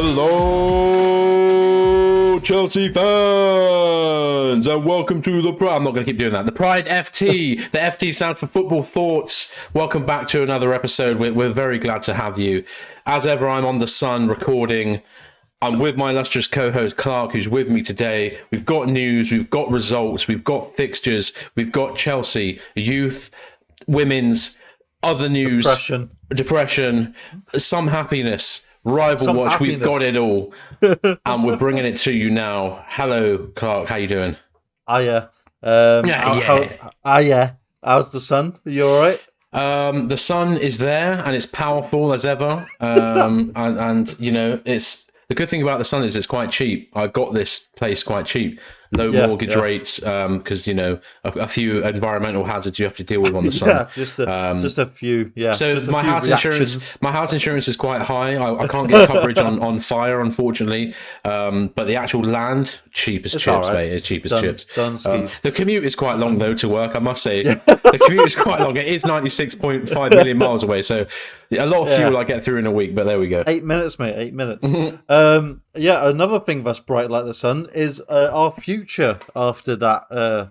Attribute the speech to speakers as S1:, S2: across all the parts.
S1: Hello, Chelsea fans, and welcome to the Pride. I'm not going to keep doing that. The Pride FT. The FT stands for Football Thoughts. Welcome back to another episode. We're very glad to have you. As ever, I'm on the sun recording. I'm with my illustrious co-host Clark, who's with me today. We've got news, we've got results, we've got fixtures, we've got Chelsea, youth, women's, other news, depression, some happiness. Rival watch, we've got it all, and we're bringing it to you now. Hello, Clark. How you doing?
S2: How's the sun? Are you all right?
S1: The sun is there, and it's powerful as ever. And you know, it's the good thing about the sun is it's quite cheap. I got this place quite cheap. Low mortgage rates, because you know a few environmental hazards you have to deal with on the sun.
S2: Just a few. Yeah.
S1: So my house insurance is quite high. I can't get coverage on fire, unfortunately. But the actual land, cheap as chips, right, mate. It's cheap as chips. The commute is quite long though to work. I must say, the commute is quite long. It is 96.5 million miles away, so a lot of fuel I get through in a week. But there we go.
S2: 8 minutes, mate. 8 minutes. Another thing that's bright like the sun is our future after that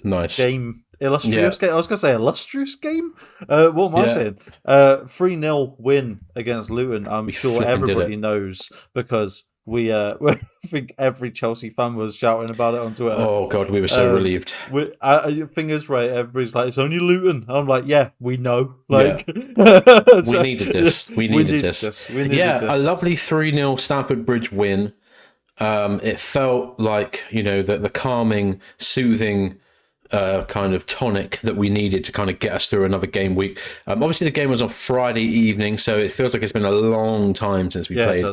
S1: nice
S2: game. Illustrious game. I was going to say illustrious game. What am I saying? 3-0 win against Luton. I'm sure everybody knows because I think every Chelsea fan was shouting about it on Twitter.
S1: Oh God, we were so relieved.
S2: Thing is, right, everybody's like, it's only Luton. I'm like, yeah, we know. Like,
S1: we needed this. We needed this. A lovely 3-0 Stamford Bridge win. It felt like, you know, the calming, soothing kind of tonic that we needed to kind of get us through another game week. Obviously, the game was on Friday evening, so it feels like it's been a long time since we played.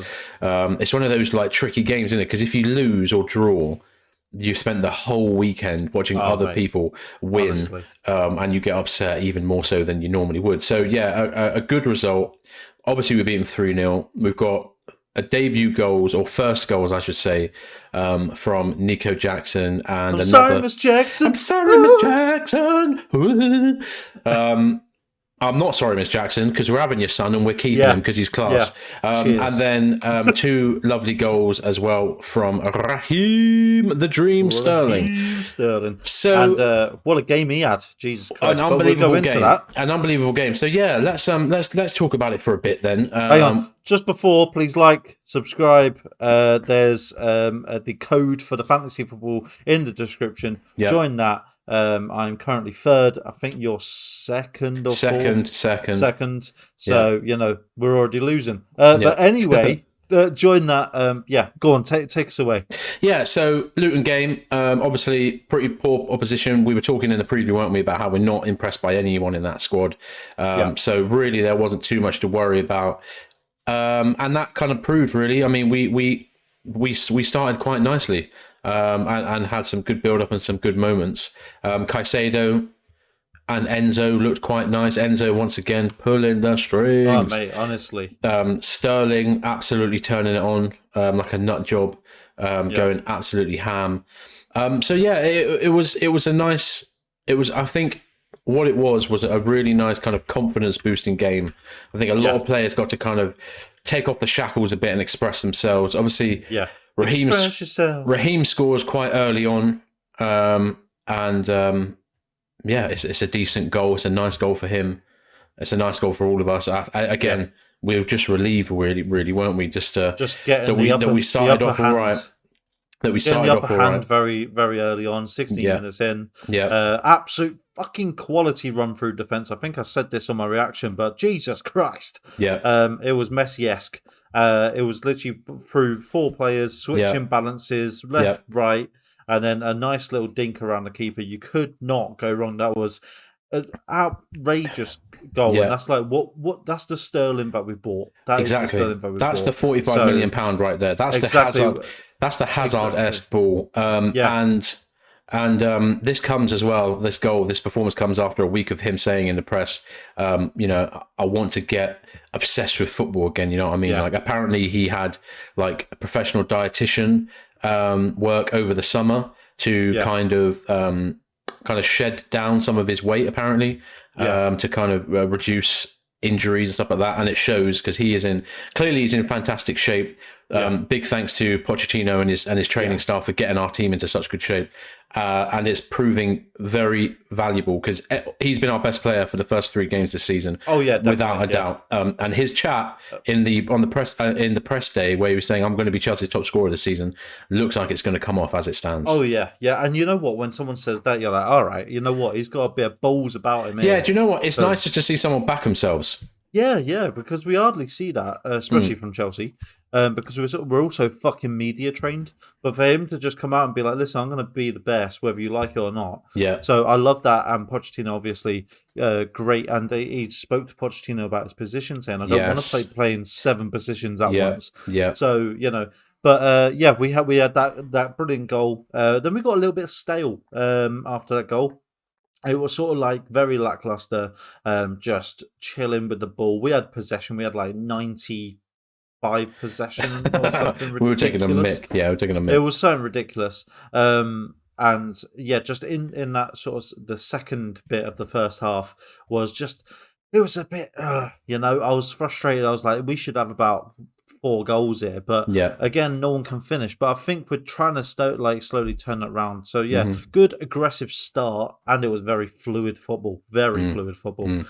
S1: It's one of those like tricky games, isn't it? Because if you lose or draw, you've spent the whole weekend watching other people win, and you get upset even more so than you normally would. So a good result. Obviously, we're beaten 3-0. We've got a debut goals, or first goals, I should say, from Nico Jackson and
S2: I'm sorry, Miss Jackson.
S1: I'm not sorry, Miss Jackson, because we're having your son and we're keeping him because he's class. And then two lovely goals as well from Raheem the Dream Sterling.
S2: So, what a game he had! Jesus Christ!
S1: An unbelievable game. An unbelievable game. So let's talk about it for a bit then.
S2: Hang on. Just before, please like, subscribe. There's the code for the fantasy football in the description. Join that. I'm currently third. I think you're second or
S1: second.
S2: So you know we're already losing. But anyway, join that. Go on, take us away.
S1: So Luton game. Obviously, pretty poor opposition. We were talking in the preview, weren't we, about how we're not impressed by anyone in that squad. So really, there wasn't too much to worry about. And that kind of proved, really. I mean, we started quite nicely, and had some good build up and some good moments. Caicedo and Enzo looked quite nice. Enzo once again pulling the strings.
S2: Oh, mate, honestly.
S1: Sterling absolutely turning it on, like a nut job, going absolutely ham. It was a nice. It was, I think. What it was a really nice kind of confidence boosting game. I think a lot of players got to kind of take off the shackles a bit and express themselves. Obviously, Raheem scores quite early on, it's a decent goal. It's a nice goal for him. It's a nice goal for all of us. We were just relieved, really, weren't we? Just getting that we started off all right. That we started
S2: off all right. Very, very early on, 16 minutes in. Absolute fucking quality run through defence. I think I said this on my reaction, but Jesus Christ. It was Messi-esque. It was literally through four players, switching balances, left, right, and then a nice little dink around the keeper. You could not go wrong. That was an outrageous goal. And that's like, what? That's the Sterling that we bought. That's
S1: the 45 million pound right there. That's the Hazard-esque ball. And this comes as well. This performance comes after a week of him saying in the press, I want to get obsessed with football again. You know what I mean? Like, apparently he had like a professional dietitian work over the summer to kind of shed down some of his weight, apparently, to kind of reduce injuries and stuff like that, and it shows because he's in fantastic shape. Big thanks to Pochettino and his training staff for getting our team into such good shape, and it's proving very valuable because he's been our best player for the first 3 games this season.
S2: Oh yeah,
S1: without a doubt. And his chat in the press day where he was saying, "I'm going to be Chelsea's top scorer this season," looks like it's going to come off as it stands.
S2: Oh yeah, and you know what? When someone says that, you're like, all right, you know what? He's got a bit of balls about him.
S1: Yeah, do you know what? It's nice just to see someone back themselves.
S2: Yeah, because we hardly see that, especially from Chelsea, because we're also fucking media trained. But for him to just come out and be like, "Listen, I'm going to be the best, whether you like it or not."
S1: Yeah.
S2: So I love that, and Pochettino obviously great, and he spoke to Pochettino about his position, saying, "I don't want to play in 7 positions at once."
S1: Yeah.
S2: So but we had that brilliant goal. Then we got a little bit stale after that goal. It was sort of like very lackluster, just chilling with the ball. We had possession. We had like 95 possession or something ridiculous.
S1: We were taking a mick. Yeah, we were taking a mick.
S2: It was something ridiculous. And yeah, just in that sort of the second bit of the first half was just, it was a bit, I was frustrated. I was like, we should have about 4 goals here, but again, no one can finish. But I think we're trying to slowly turn it around. So good aggressive start, and it was very fluid football, fluid football.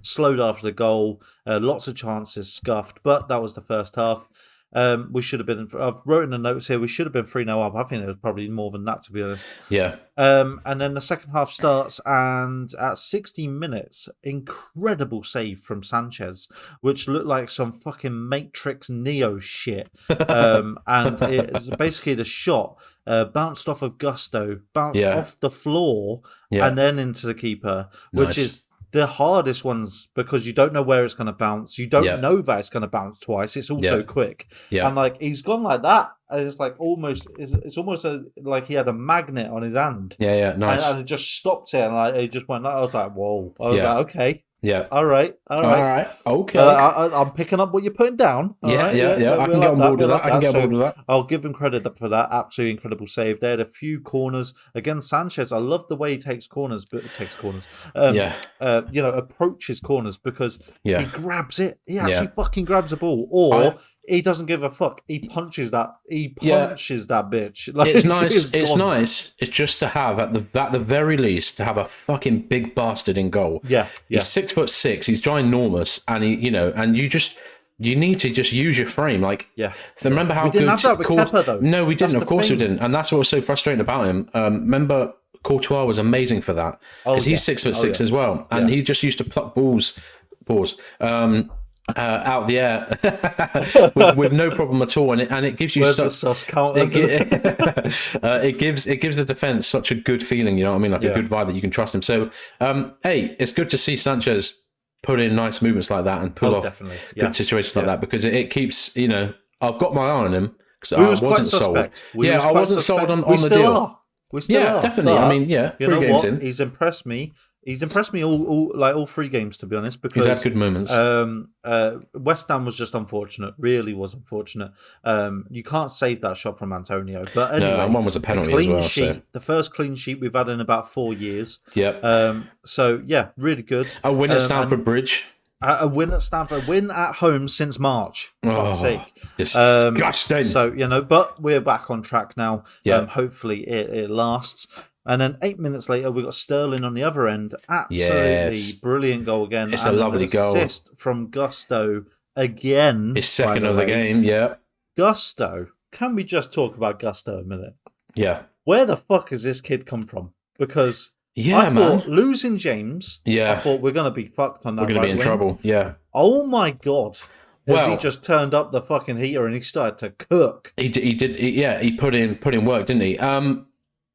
S2: Slowed after the goal, lots of chances scuffed, but that was the first half. We should have been. I've written the notes here. We should have been 3-0 up. I think it was probably more than that, to be honest.
S1: Yeah.
S2: And then the second half starts, and at 60 minutes, incredible save from Sanchez, which looked like some fucking Matrix Neo shit. And it's basically the shot bounced off of Gusto, bounced off the floor, and then into the keeper, which is the hardest ones because you don't know where it's going to bounce. You don't know that it's going to bounce twice. It's also quick. Yeah. And like he's gone like that. And it's like almost like he had a magnet on his hand.
S1: Yeah, nice.
S2: And it just stopped it. And like it just went like, I was like, whoa. I was like, okay.
S1: Yeah.
S2: All right.
S1: Okay.
S2: I'm picking up what you're putting down.
S1: Yeah. I can get on board with that. I can get on board with that.
S2: I'll give him credit for that. Absolutely incredible save. They had a few corners against Sanchez. I love the way he takes corners. Approaches corners because he grabs it. He actually fucking grabs the ball, or he doesn't give a fuck. He punches that. He punches that bitch. Like,
S1: it's nice. It's nice. It's just to have at the very least to have a fucking big bastard in goal.
S2: Yeah.
S1: He's 6'6". He's ginormous, and you need to just use your frame. Like, remember how
S2: we didn't have that with Kepa, though.
S1: No, we didn't. Of course we didn't. And that's what was so frustrating about him. Remember, Courtois was amazing for that because he's 6'6" as well, and he just used to pluck balls. Out the air with no problem at all, and it gives you
S2: Where's the sus count?
S1: It gives the defense such a good feeling, you know what I mean, like a good vibe that you can trust him. So hey, it's good to see Sanchez put in nice movements like that and pull off good situations like that, because it keeps, I've got my eye on him because I wasn't sold. I wasn't sold on the deal.
S2: We still are.
S1: Definitely. I mean, 3 games in.
S2: He's impressed me. He's impressed me all 3 games, to be honest, because
S1: he's had good moments.
S2: West Ham was just unfortunate, really was unfortunate. You can't save that shot from Antonio, but anyway,
S1: no, one was a penalty as well. So.
S2: The first clean sheet we've had in about 4 years.
S1: Yep.
S2: So yeah, really good.
S1: A win at Stamford Bridge.
S2: A win at Stamford, win at home since March. For God's sake.
S1: Disgusting.
S2: So but we're back on track now. Hopefully it lasts. And then 8 minutes later, we got Sterling on the other end. Absolutely brilliant goal again.
S1: It's a lovely goal.
S2: Assist from Gusto again.
S1: His second of the game,
S2: Gusto. Can we just talk about Gusto a minute?
S1: Yeah.
S2: Where the fuck has this kid come from? Because I thought losing James, I thought we're going to be fucked on that.
S1: We're going to be in trouble,
S2: Oh my God. He just turned up the fucking heater and he started to cook.
S1: He did. He put in work, didn't he?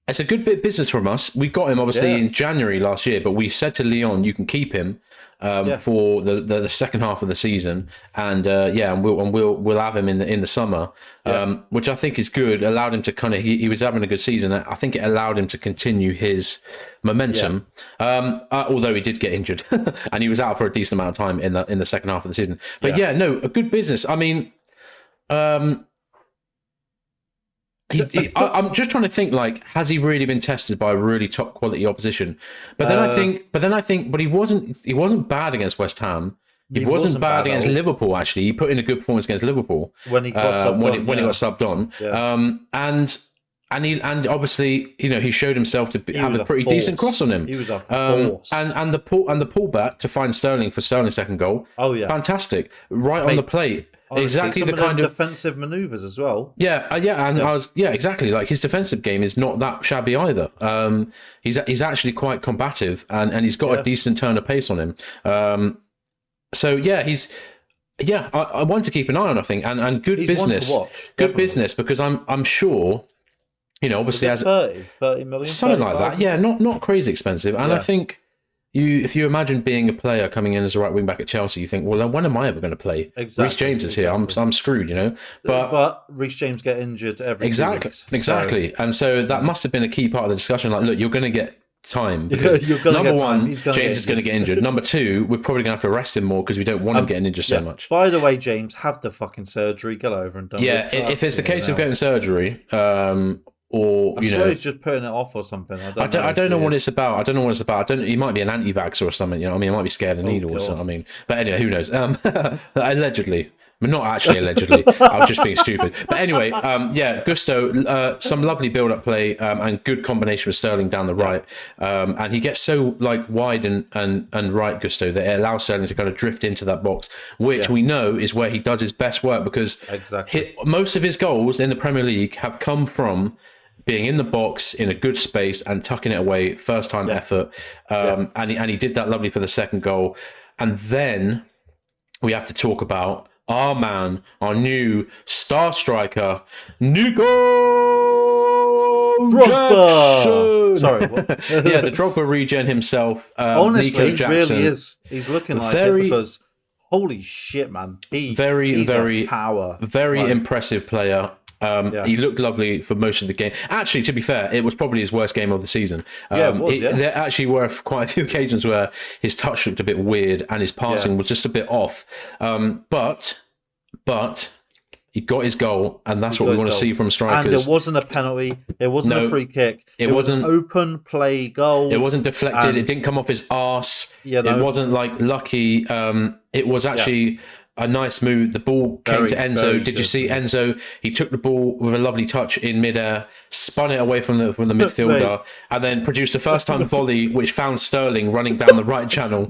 S1: It's a good bit of business from us. We got him obviously in January last year, but we said to Leon, "You can keep him for the second half of the season, and we'll have him in the summer, which I think is good. Allowed him to kind of he was having a good season. I think it allowed him to continue his momentum. Although he did get injured, and he was out for a decent amount of time in the second half of the season. But a good business. I mean, I'm just trying to think, like, has he really been tested by a really top quality opposition? But then I think, but he wasn't bad against West Ham. He wasn't bad against Liverpool. Actually, he put in a good performance against Liverpool
S2: when he got
S1: subbed on. Yeah. And obviously, he showed himself to have a pretty decent cross on him.
S2: He was a force.
S1: And the pullback to find Sterling for Sterling's second goal.
S2: Oh yeah,
S1: fantastic! Right on the plate.
S2: Honestly,
S1: exactly
S2: some
S1: the kind of
S2: defensive maneuvers as well.
S1: Exactly. Like his defensive game is not that shabby either. He's actually quite combative, and he's got a decent turn of pace on him. So yeah, I want to keep an eye on, I think, and good business, business, because I'm sure, obviously as
S2: 30 million,
S1: something like that. Yeah, not crazy expensive, and I think. If you imagine being a player coming in as a right wing back at Chelsea, you think, well, when am I ever going to play?
S2: Exactly,
S1: Reece James is here. I'm screwed,
S2: But Reece James get injured every 2 weeks.
S1: Exactly. And so that must have been a key part of the discussion. Like, look, you're going to get time.
S2: Number
S1: one, James is going to get injured. Number two, we're probably going to have to arrest him more because we don't want him getting injured so much.
S2: By the way, James, have the fucking surgery. Get over and done.
S1: Yeah, if it's a case of getting surgery, or
S2: I swear he's just putting it off or something. I
S1: don't know what it's about. I don't know what it's about. He might be an anti-vaxxer or something. I mean, he might be scared of needles. I mean, but anyway, who knows? Allegedly. But not actually allegedly. I was just being stupid. But anyway, Gusto, some lovely build-up play and good combination with Sterling down the right. And he gets so wide and right, Gusto, that it allows Sterling to kind of drift into that box, which we know is where he does his best work, because most of his goals in the Premier League have come from being in the box in a good space and tucking it away, first time effort. And he did that lovely for the second goal. And then we have to talk about our man, our new star striker, Nico Jackson.
S2: Sorry, what?
S1: The Drogba regen himself.
S2: Honestly,
S1: Nico Jackson,
S2: he really is. He's looking like it because holy shit, man! He's a power,
S1: very impressive player. He looked lovely for most of the game. Actually, to be fair, it was probably his worst game of the season. There actually were quite a few occasions where his touch looked a bit weird and his passing was just a bit off. But he got his goal, and that's what we want to see from strikers.
S2: And it wasn't a penalty. It wasn't a free kick. It wasn't an open play goal.
S1: It wasn't deflected. It didn't come off his arse. It wasn't lucky. It was actually a nice move. The ball came to Enzo. Did you see Enzo? He took the ball with a lovely touch in midair, spun it away from the midfielder, and then produced a first-time volley, which found Sterling running down the right channel.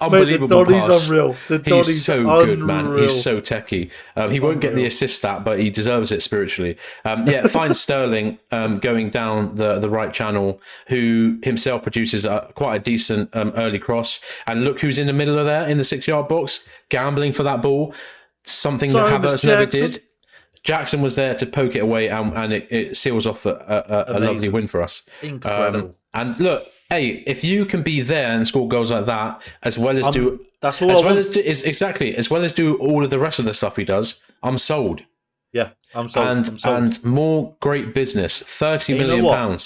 S1: Unbelievable pass.
S2: He's unreal.
S1: He's so good, man. He's so techie. He won't get the assist stat, but he deserves it spiritually. Find Sterling going down the right channel, who himself produces quite a decent early cross. And look who's in the middle of there, in the 6-yard box, gambling for that ball, something that Havertz never did. Jackson was there to poke it away, and it seals off a lovely win for us.
S2: Incredible.
S1: And look, hey, if you can be there and score goals like that, as well as do all of the rest of the stuff he does, I'm sold.
S2: Yeah, I'm sold.
S1: And more great business. £30 million.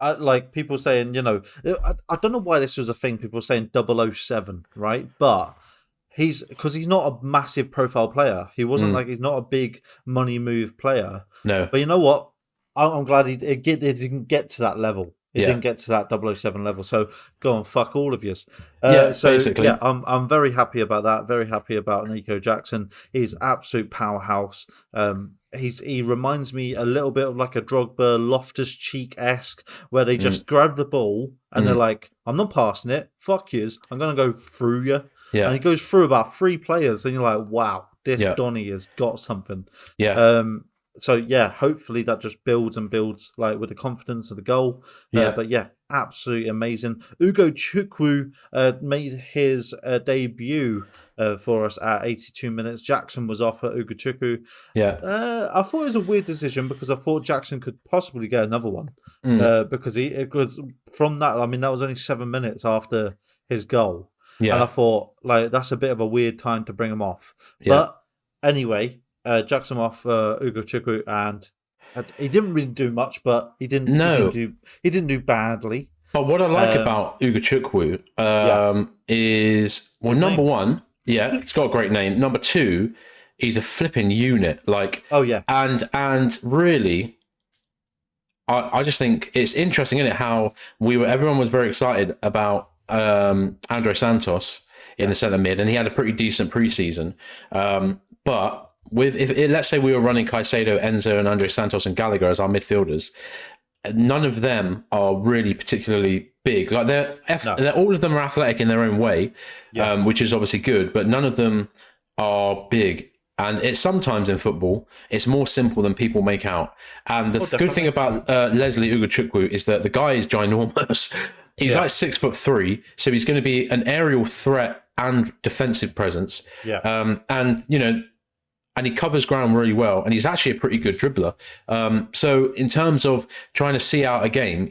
S2: Like people saying, I don't know why this was a thing. People saying 007, right? But he's not a massive profile player. He wasn't he's not a big money move player.
S1: No.
S2: But you know what? I'm glad it didn't get to that level. It didn't get to that 007 level. So go on, fuck all of you.
S1: Basically.
S2: Yeah, I'm very happy about that. Very happy about Nico Jackson. He's absolute powerhouse. He reminds me a little bit of like a Drogba, Loftus-Cheek-esque, where they just grab the ball and they're like, I'm not passing it. Fuck yous. I'm going to go through you.
S1: Yeah.
S2: And he goes through about 3 players, and you're like, wow, this Donny has got something.
S1: Yeah.
S2: So yeah, hopefully that just builds and builds, like with the confidence of the goal. But yeah, absolutely amazing. Ugo Chukwu made his debut for us at 82 minutes. Jackson was off at Ugo Chukwu.
S1: Yeah.
S2: I thought it was a weird decision because I thought Jackson could possibly get another one because it was from that. I mean, that was only 7 minutes after his goal. Yeah. And I thought, that's a bit of a weird time to bring him off. Yeah. But anyway, Jackson off Ugo Chukwu, and he didn't really do much, but he didn't do badly.
S1: But what I like about Ugo Chukwu is, well, number one, he's got a great name. Number two, he's a flipping unit. And really, I just think it's interesting, isn't it? How everyone was very excited about Andre Santos in the centre mid, and he had a pretty decent preseason. But let's say we were running Caicedo, Enzo, and Andre Santos and Gallagher as our midfielders, none of them are really particularly big. Like they're all of them are athletic in their own way, which is obviously good, but none of them are big. And it's sometimes in football, it's more simple than people make out. And the good thing about Leslie Ugochukwu is that the guy is ginormous. He's like 6'3", so he's going to be an aerial threat and defensive presence. And and he covers ground really well, and he's actually a pretty good dribbler. So in terms of trying to see out a game,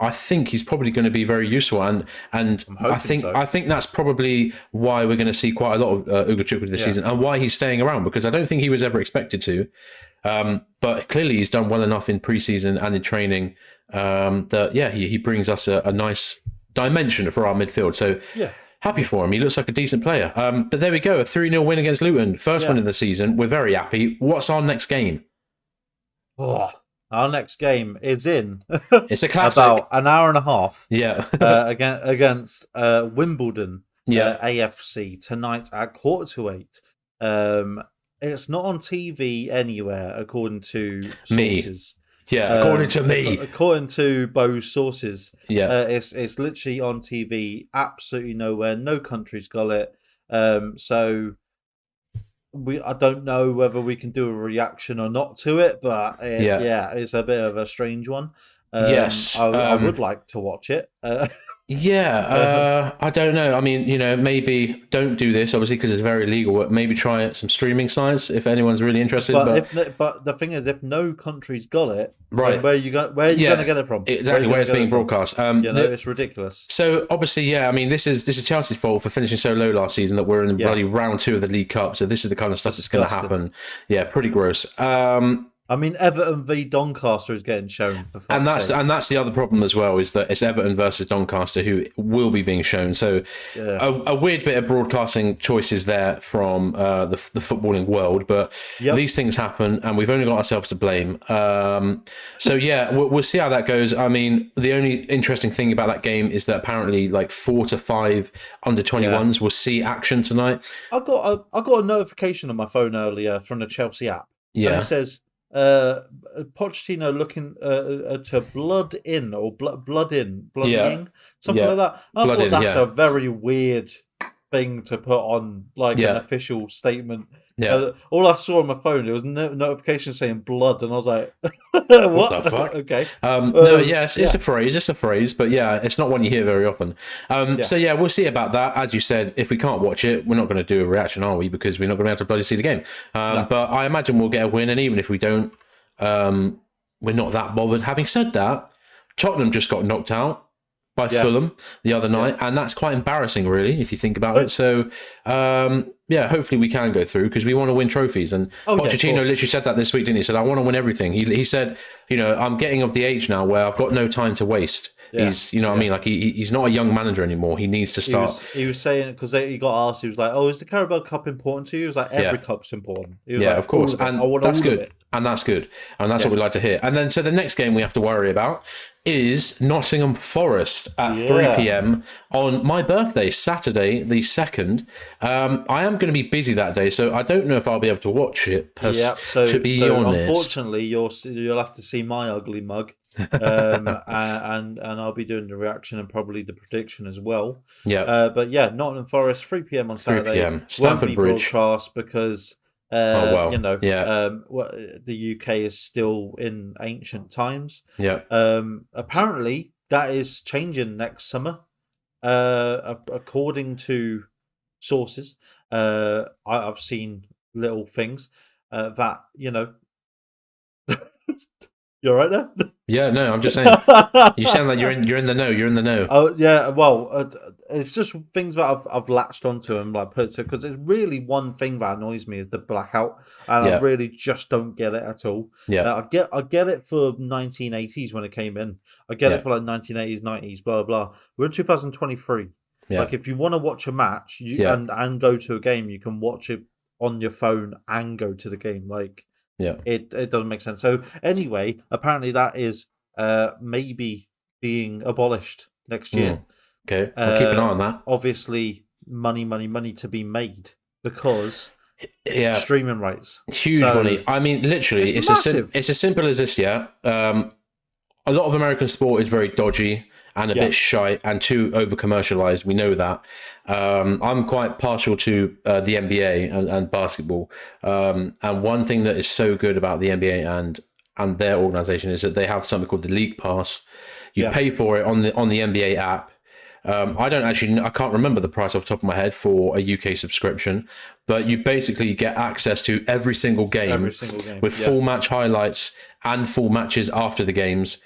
S1: I think he's probably going to be very useful, and I think that's probably why we're going to see quite a lot of Ugochukwu this season, and why he's staying around, because I don't think he was ever expected to. But clearly he's done well enough in preseason and in training that he brings us a nice dimension for our midfield. So happy for him. He looks like a decent player. But there we go, a 3-0 win against Luton. First one in the season. We're very happy. What's our next game?
S2: Our next game is in
S1: it's a classic.
S2: About an hour and a half. Against Wimbledon AFC tonight at 7:45. It's not on TV anywhere, according to sources.
S1: According to me.
S2: According to Bo's sources. It's literally on TV, absolutely nowhere. No country's got it. So I don't know whether we can do a reaction or not to it, but it's a bit of a strange one. I would like to watch it.
S1: I don't know. I mean, maybe don't do this, obviously, because it's very illegal. But maybe try some streaming sites if anyone's really interested.
S2: But the thing is, if no country's got it, right, where are you going to get it from?
S1: Exactly, where it's being broadcast.
S2: It's ridiculous.
S1: So obviously, I mean, this is Chelsea's fault for finishing so low last season that we're in bloody round 2 of the League Cup. So this is the kind of stuff that's going to happen. Yeah, pretty gross.
S2: I mean, Everton v Doncaster is getting shown,
S1: and that's the other problem as well, is that it's Everton versus Doncaster who will be being shown. So a weird bit of broadcasting choices there from the footballing world, but these things happen, and we've only got ourselves to blame. We'll see how that goes. I mean, the only interesting thing about that game is that apparently like 4 to 5 under 21s will see action tonight.
S2: I got a notification on my phone earlier from the Chelsea app. And it says, Pochettino looking to blood in, something like that. And I thought that's a very weird thing to put on an official statement. All I saw on my phone, it was notification saying blood, and I was like, what the fuck? Okay.
S1: It's a phrase, but it's not one you hear very often. So we'll see about that. As you said, if we can't watch it, we're not going to do a reaction, are we? Because we're not going to be able to bloody see the game. But I imagine we'll get a win, and even if we don't, we're not that bothered. Having said that, Tottenham just got knocked out by Fulham the other night, and that's quite embarrassing, really, if you think about it. So, hopefully we can go through, because we want to win trophies. And Pochettino literally said that this week, didn't he? He said, I want to win everything. He said, I'm getting of the age now where I've got no time to waste. He's, what I mean? Like, he's not a young manager anymore. He needs to start.
S2: He was saying, because he got asked, he was like, is the Carabao Cup important to you? He was like, every cup's important. He was
S1: of course. And that's good. And that's good. And that's what we like to hear. And then, so the next game we have to worry about is Nottingham Forest at 3 p.m. on my birthday, Saturday, the 2nd. I am going to be busy that day, so I don't know if I'll be able to watch it, to be honest.
S2: Unfortunately, you'll have to see my ugly mug. And I'll be doing the reaction and probably the prediction as well. Nottingham Forest, 3 p.m. on Saturday. 3
S1: p.m. Stamford Bridge.
S2: Broadcast because the UK is still in ancient times. Apparently that is changing next summer, according to sources. I've seen little things that You're right there.
S1: Yeah, no, I'm just saying. You sound like you're in the know. You're in the know.
S2: Oh yeah, well, it's just things that I've latched onto and because it's really one thing that annoys me is the blackout, and I really just don't get it at all. I get it for 1980s when it came in. I get it for like 1980s, 90s, blah blah. We're in 2023. Like if you want to watch a match, and go to a game, you can watch it on your phone and go to the game. Like. It doesn't make sense. So anyway, apparently that is maybe being abolished next year.
S1: Okay, we'll keep an eye on that.
S2: Obviously, money to be made because streaming rights,
S1: huge money. I mean, literally, it's as simple as this. Yeah, a lot of American sport is very dodgy and a bit shy and too over commercialized. We know that. I'm quite partial to the NBA and basketball. And one thing that is so good about the NBA and their organization is that they have something called the League Pass. You pay for it on the NBA app. I can't remember the price off the top of my head for a UK subscription, but you basically get access to every single game with full match highlights and full matches after the games.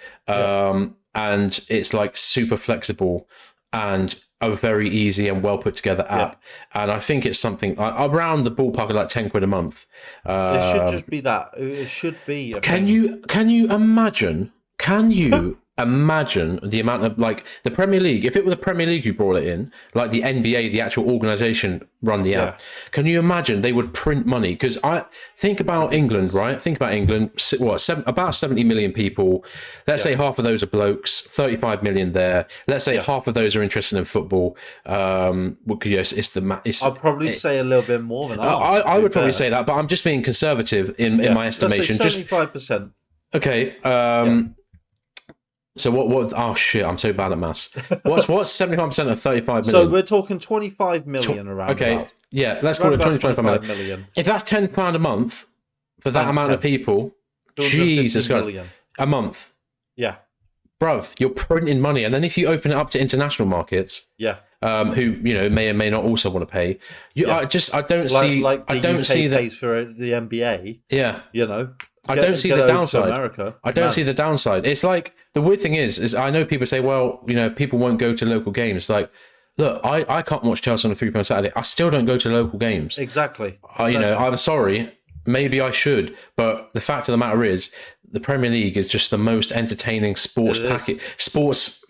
S1: And it's like super flexible and a very easy and well put together app. And I think it's something around the ballpark of like £10 a month.
S2: It should just be that. It should be.
S1: Can you imagine? Can you imagine the amount of, like, the Premier League, if it were the Premier League who brought it in, like the NBA, the actual organization run the app, can you imagine they would print money? Because I think about England, right? Think about England, about 70 million people. Let's say half of those are blokes, 35 million there. Let's say half of those are interested in football. I'd
S2: probably say a little bit more than
S1: I would probably say that, but I'm just being conservative in my estimation.
S2: Let's say 75%.
S1: Okay. So what? Oh shit! I'm so bad at maths. What's 75% of 35 million?
S2: So we're talking 25 million around.
S1: Okay,
S2: about.
S1: Yeah, let's call it 25 million. If that's £10 a month for that amount of people, Jesus God, a month.
S2: Yeah,
S1: bruv, you're printing money, and then if you open it up to international markets, who may or may not also want to pay, I don't see the
S2: pays for the NBA.
S1: Yeah,
S2: I
S1: don't see the downside. I don't see the downside. It's like, the weird thing is I know people say, well, people won't go to local games. Like, look, I can't watch Chelsea on a 3 p.m. Saturday. I still don't go to local games.
S2: Exactly.
S1: I'm sorry. Maybe I should, but the fact of the matter is, the Premier League is just the most entertaining sports license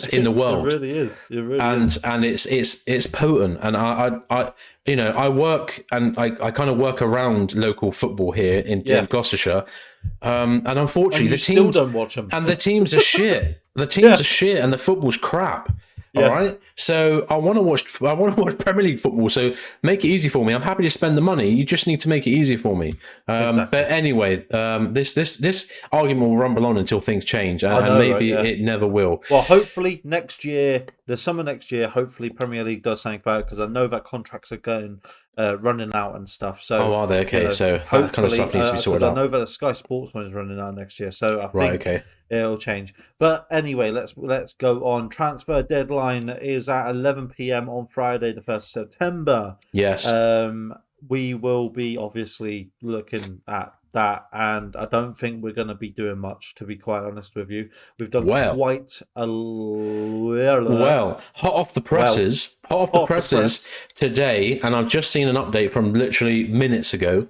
S1: in the world.
S2: It really is. It really is.
S1: And it's potent. And I work, and I kind of work around local football here in Gloucestershire. And unfortunately, the teams
S2: still don't watch them.
S1: And the teams are shit. The teams are shit, and the football's crap. All right, so I want to watch Premier League football. So make it easy for me. I'm happy to spend the money. You just need to make it easy for me. Exactly. But anyway, this argument will rumble on until things change, and maybe it never will.
S2: Well, hopefully next year, the summer next year, hopefully Premier League does something about it, because I know that contracts are going running out and stuff. So
S1: are they? Okay, so that kind of stuff needs to be sorted out.
S2: I know that the Sky Sports one is running out next year, so I think it'll change. But anyway, let's go on. Transfer deadline is at 11 p.m. on Friday, the 1st of September.
S1: Yes.
S2: We will be obviously looking at that, and I don't think we're going to be doing much, to be quite honest with you. We've done quite a
S1: hot off the presses today, and I've just seen an update from literally minutes ago.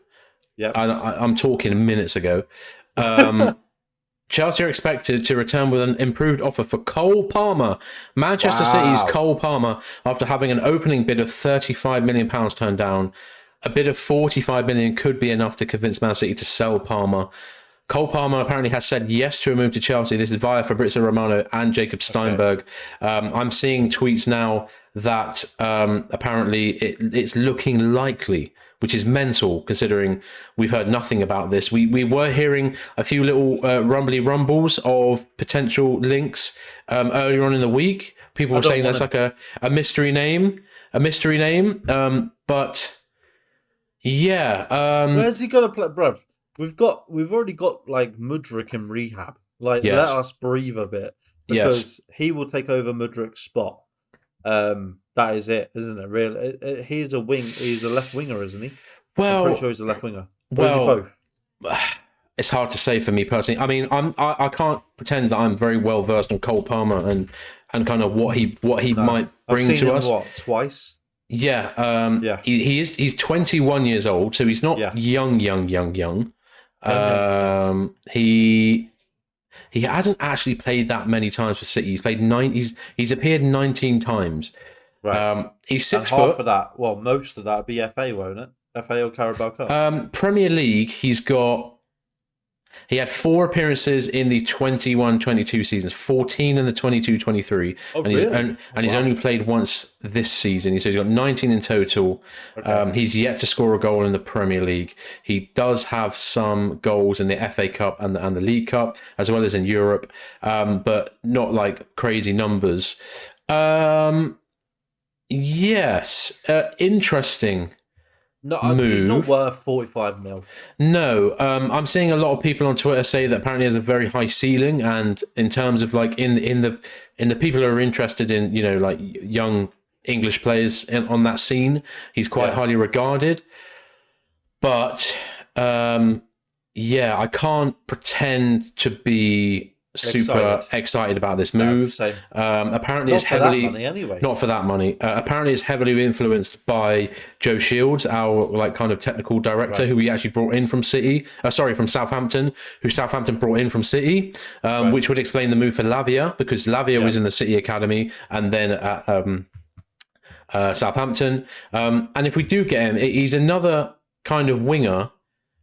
S2: Yeah,
S1: I'm talking minutes ago. Chelsea are expected to return with an improved offer for Cole Palmer. Manchester City's Cole Palmer, after having an opening bid of £35 million turned down. A bid of £45 million could be enough to convince Man City to sell Palmer. Cole Palmer apparently has said yes to a move to Chelsea. This is via Fabrizio Romano and Jacob Steinberg. I'm seeing tweets now that apparently it's looking likely, which is mental considering we've heard nothing about this. We were hearing a few little rumbles of potential links earlier on in the week. People were saying that's like a mystery name, but yeah.
S2: Where's he gonna play, bruv? We've already got like Mudryk in rehab. Like, let us breathe a bit, because he will take over Mudryk's spot. That is it, isn't it? Really, he's a left winger, isn't he?
S1: Well,
S2: I'm pretty sure he's a left winger.
S1: Well, it's hard to say for me personally. I mean, I can't pretend that I'm very well versed on Cole Palmer and kind of what he might bring
S2: to
S1: him,
S2: us. Twice.
S1: Yeah. He's 21 years old, so he's not young. He hasn't actually played that many times for City. He's played he's appeared 19 times.
S2: Right.
S1: He's 6
S2: foot.
S1: Half
S2: of that, most of that would be FA, won't it? FA or Carabao Cup.
S1: Premier League, he's got He had 4 appearances in the 21-22 seasons, 14 in the 22-23, and he's only played once this season. So he's got 19 in total. Okay. He's yet to score a goal in the Premier League. He does have some goals in the FA Cup and the League Cup, as well as in Europe, but not like crazy numbers. Yes, interesting.
S2: No, he's not worth 45 mil.
S1: No, I'm seeing a lot of people on Twitter say that apparently he has a very high ceiling, and in terms of like in the people who are interested in, you know, like young English players on that scene, he's quite highly regarded. But I can't pretend to be super excited about this move.
S2: No,
S1: apparently,
S2: it's
S1: heavily
S2: not
S1: for that money. Apparently, it's heavily influenced by Joe Shields, our like kind of technical director, who we actually brought in from City. From Southampton, who Southampton brought in from City, which would explain the move for Lavia, because Lavia was in the City academy and then at Southampton. And if we do get him, he's another kind of winger,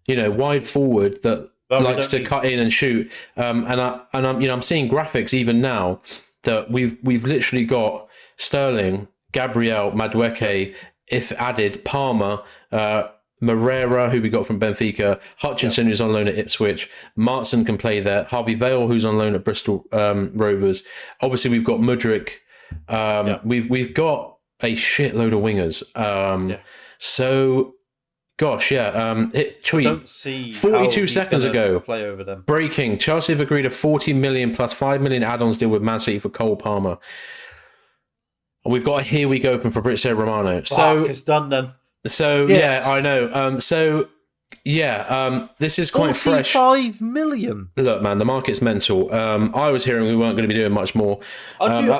S1: you know, wide forward that likes to cut in and shoot, and I'm seeing graphics even now that we've literally got Sterling, Gabriel, Madueke, if added, Palmer, Moreira, who we got from Benfica, Hutchinson, who's on loan at Ipswich, Martson can play there, Harvey Vale, who's on loan at Bristol Rovers. Obviously, we've got Mudryk. We've got a shitload of wingers. So. Gosh, tweet.
S2: I don't see
S1: 42 seconds ago.
S2: Play over them.
S1: Breaking. Chelsea have agreed a 40 million plus 5 million add-ons deal with Man City for Cole Palmer. We've got a here we go from Fabrizio Romano. So
S2: it's done then.
S1: So I know. This is quite fresh.
S2: 45 million.
S1: Look, man, the market's mental. I was hearing we weren't going to be doing much more.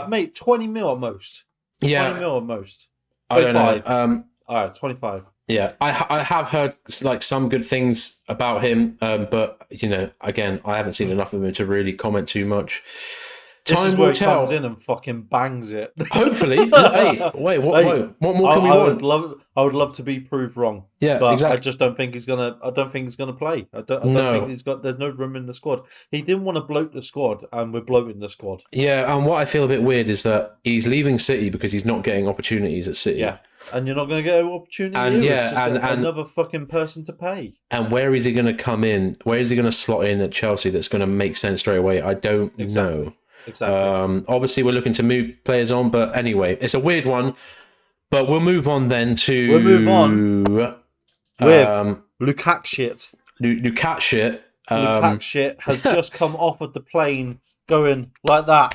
S2: Mate, 20 mil at most.
S1: Yeah,
S2: 20 mil at most. 25.
S1: I don't know.
S2: All right, 25.
S1: Yeah, I have heard like some good things about him, but you know, again, I haven't seen enough of him to really comment too much.
S2: This is where he comes in and fucking bangs it.
S1: Hopefully. Hey, wait, what more can we want?
S2: I would love to be proved wrong.
S1: Yeah,
S2: but
S1: exactly.
S2: I just don't think he's gonna. I don't think he's gonna play. I don't think he's got. There's no room in the squad. He didn't want to bloat the squad, and we're bloating the squad.
S1: Yeah, and what I feel a bit weird is that he's leaving City because he's not getting opportunities at City.
S2: Yeah, and you're not going to get an opportunity. And it's just another fucking person to pay.
S1: And where is he going to come in? Where is he going to slot in at Chelsea? That's going to make sense straight away. I don't know.
S2: Exactly.
S1: Obviously, we're looking to move players on, but anyway, it's a weird one. But we'll move on then to.
S2: We'll move on with Lukaku shit.
S1: Lukaku shit.
S2: Lukaku shit has just come off of the plane, going like that.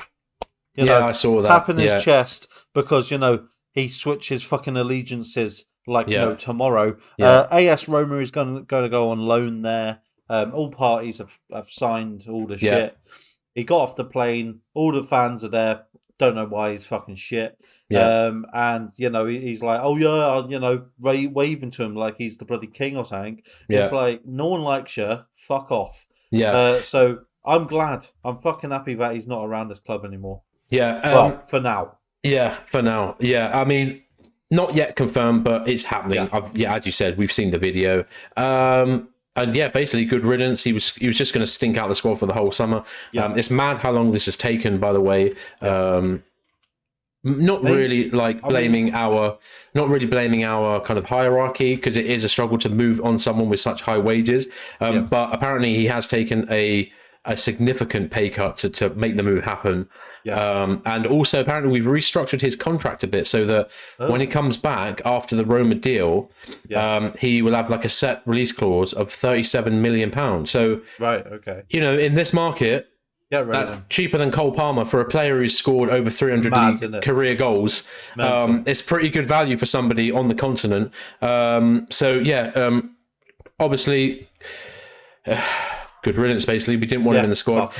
S2: You know,
S1: I saw that.
S2: Tapping his chest because he switches fucking allegiances like no tomorrow.
S1: Yeah.
S2: AS Roma is going to go on loan there. All parties have signed all the shit. He got off the plane. All the fans are there. Don't know why he's fucking shit.
S1: Yeah.
S2: And he's like, oh yeah, waving to him like he's the bloody king or something.
S1: Yeah.
S2: It's like, no one likes you. Fuck off.
S1: Yeah.
S2: So I'm glad. I'm fucking happy that he's not around this club anymore.
S1: Yeah.
S2: Well, for now.
S1: Yeah, for now. Yeah, I mean, not yet confirmed, but it's happening. As you said, we've seen the video. And yeah, basically good riddance. He was just going to stink out the squad for the whole summer. Yeah. It's mad how long this has taken, by the way. Not really blaming our kind of hierarchy, because it is a struggle to move on someone with such high wages. But apparently he has taken a significant pay cut to make the move happen. Yeah. And also apparently we've restructured his contract a bit so that when he comes back after the Roma deal, he will have like a set release clause of £37 million. So
S2: right, okay.
S1: In this market, that's cheaper than Cole Palmer for a player who's scored over 300 career goals. It's pretty good value for somebody on the continent. Obviously. Good riddance, basically. We didn't want him in the squad.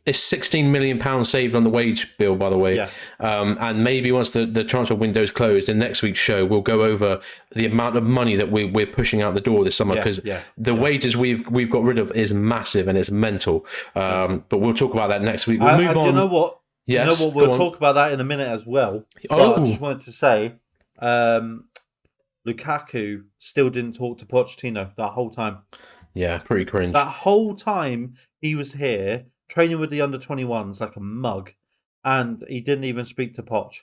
S1: It's £16 million saved on the wage bill, by the way. Yeah. And maybe once the transfer window's closed, in next week's show, we'll go over the amount of money that we're pushing out the door this summer, because the wages we've got rid of is massive and it's mental. But we'll talk about that next week. We'll move on.
S2: You know what?
S1: Yes,
S2: we'll talk about that in a minute as well. But I just wanted to say, Lukaku still didn't talk to Pochettino that whole time.
S1: Yeah, pretty cringe.
S2: That whole time he was here training with the under-21s like a mug, and he didn't even speak to Poch.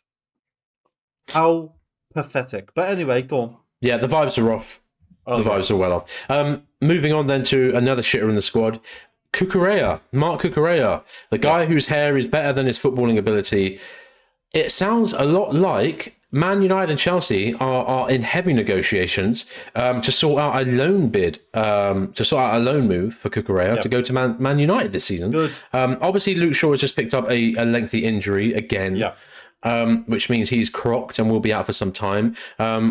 S2: How pathetic. But anyway, go on.
S1: Yeah, the vibes are off. The vibes are well off. Moving on then to another shitter in the squad. Mark Cucurella, the guy whose hair is better than his footballing ability. It sounds a lot like Man United and Chelsea are in heavy negotiations to sort out a loan bid, to sort out a loan move for Cucurella to go to Man United this season.
S2: Good.
S1: Obviously, Luke Shaw has just picked up a lengthy injury again.
S2: Yeah.
S1: Which means he's crocked and will be out for some time.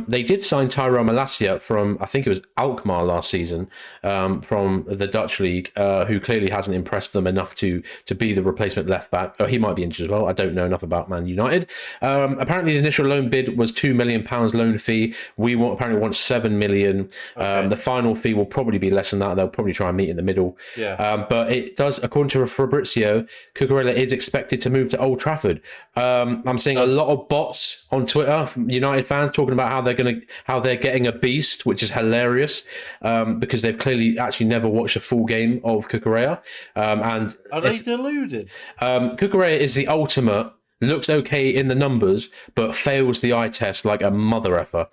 S1: They did sign Tyrell Malacia from, I think it was Alkmaar last season, from the Dutch league, who clearly hasn't impressed them enough to be the replacement left back. Oh, he might be injured as well. I don't know enough about Man United. Apparently, the initial loan bid was £2 million loan fee. We apparently want £7 million. Okay. The final fee will probably be less than that. They'll probably try and meet in the middle.
S2: Yeah.
S1: But it does, according to Fabrizio, Cucurella is expected to move to Old Trafford. I'm seeing a lot of bots on Twitter from United fans talking about how they're getting a beast, which is hilarious, because they've clearly actually never watched a full game of Cucurella. And
S2: are they deluded?
S1: Cucurella is the ultimate. Looks okay in the numbers, but fails the eye test like a mother effer.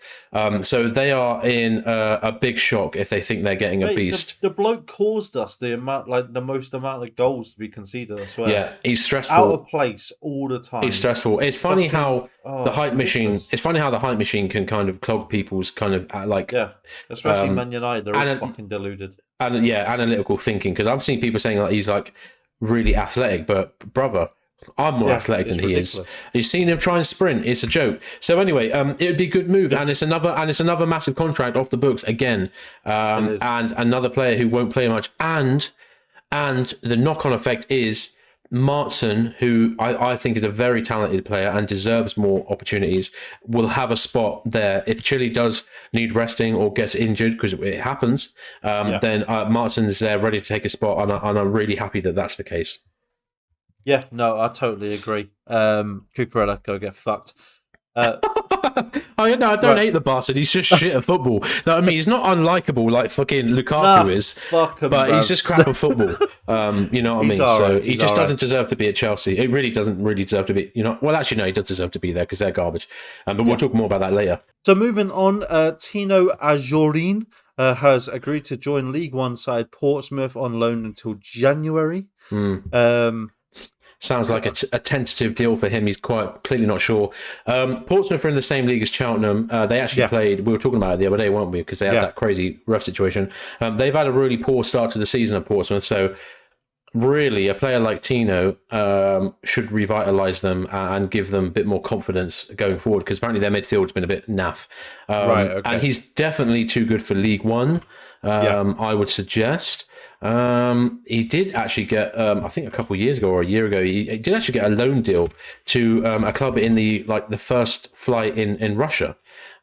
S1: So they are in a big shock if they think they're getting a beast.
S2: The bloke caused us the most amount of goals to be conceded. I swear.
S1: Yeah, he's stressful.
S2: Out of place all the time.
S1: He's stressful. It's funny how the hype machine. It's funny how the hype machine can kind of clog people's kind of
S2: especially Man United. They're all fucking deluded.
S1: And analytical thinking, because I've seen people saying like he's like really athletic, but brother. I'm more athletic than he is. You've seen him try and sprint. It's a joke. So anyway, it would be a good move, and it's another massive contract off the books again, and another player who won't play much, and the knock-on effect is Martson, who I think is a very talented player and deserves more opportunities, will have a spot there. If Chile does need resting or gets injured, because it happens, then Martson is there ready to take a spot, and I'm really happy that that's the case.
S2: Yeah, no, I totally agree. Cucurella, go get fucked.
S1: I don't hate the bastard. He's just shit at football. No, I mean, he's not unlikable like fucking Lukaku is, but he's just crap at football. You know what I mean? So he just doesn't deserve to be at Chelsea. He really doesn't deserve to be. Well, actually, no, he does deserve to be there because they're garbage. But we'll talk more about that later.
S2: So moving on, Tino Ajorin has agreed to join League One side Portsmouth on loan until January.
S1: Sounds like a tentative deal for him. He's quite clearly not sure. Portsmouth are in the same league as Cheltenham. They actually played, we were talking about it the other day, weren't we? Because they had that crazy rough situation. They've had a really poor start to the season at Portsmouth. So really, a player like Tino should revitalise them and give them a bit more confidence going forward, because apparently their midfield's been a bit naff. And he's definitely too good for League One, I would suggest. He did actually get, I think a couple of years ago or a year ago, he did actually get a loan deal to a club in the first flight in Russia.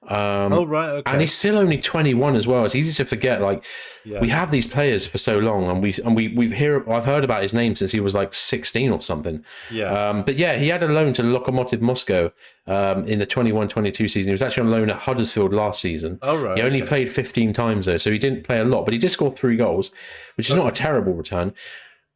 S1: And he's still only 21 as well. It's easy to forget. We have these players for so long, and I've heard about his name since he was like 16 or something. But yeah, he had a loan to Lokomotiv Moscow in the 21-22 season. He was actually on loan at Huddersfield last season. He only played 15 times though, so he didn't play a lot, but he did score 3 goals, which is not a terrible return.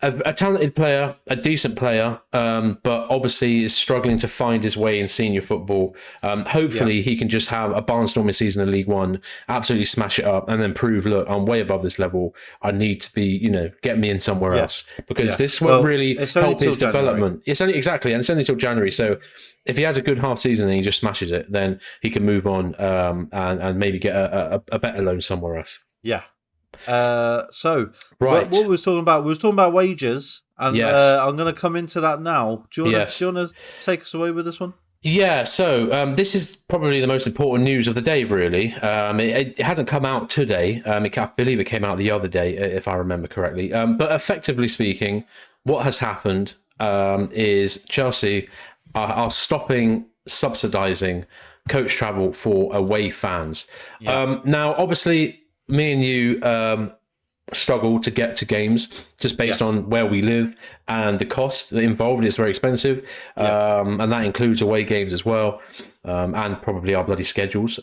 S1: A talented player, a decent player, but obviously is struggling to find his way in senior football. Hopefully he can just have a barnstorming season in League One, absolutely smash it up, and then prove, look, I'm way above this level. I need to be, get me in somewhere else, because this will really help his development. It's only and it's only till January. So if he has a good half season and he just smashes it, then he can move on and maybe get a better loan somewhere else.
S2: Yeah. What we was talking about? We was talking about wages, and I'm going to come into that now. Do you want to take us away with this one?
S1: Yeah, so this is probably the most important news of the day, really. It hasn't come out today. I believe it came out the other day, if I remember correctly. But effectively speaking, what has happened is Chelsea are stopping subsidising coach travel for away fans. Now, obviously, me and you struggle to get to games just based on where we live, and the cost involved is very expensive. And that includes away games as well, and probably our bloody schedules.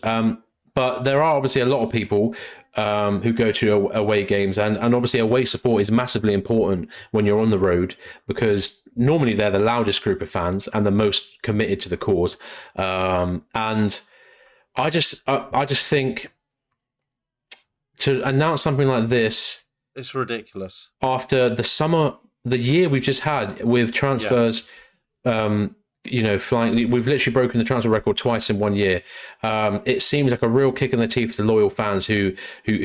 S1: But there are obviously a lot of people who go to away games, and obviously away support is massively important when you're on the road, because normally they're the loudest group of fans and the most committed to the cause. And I just think to announce something like this,
S2: it's ridiculous.
S1: After the year we've just had with transfers, flying, we've literally broken the transfer record twice in 1 year. It seems like a real kick in the teeth to loyal fans who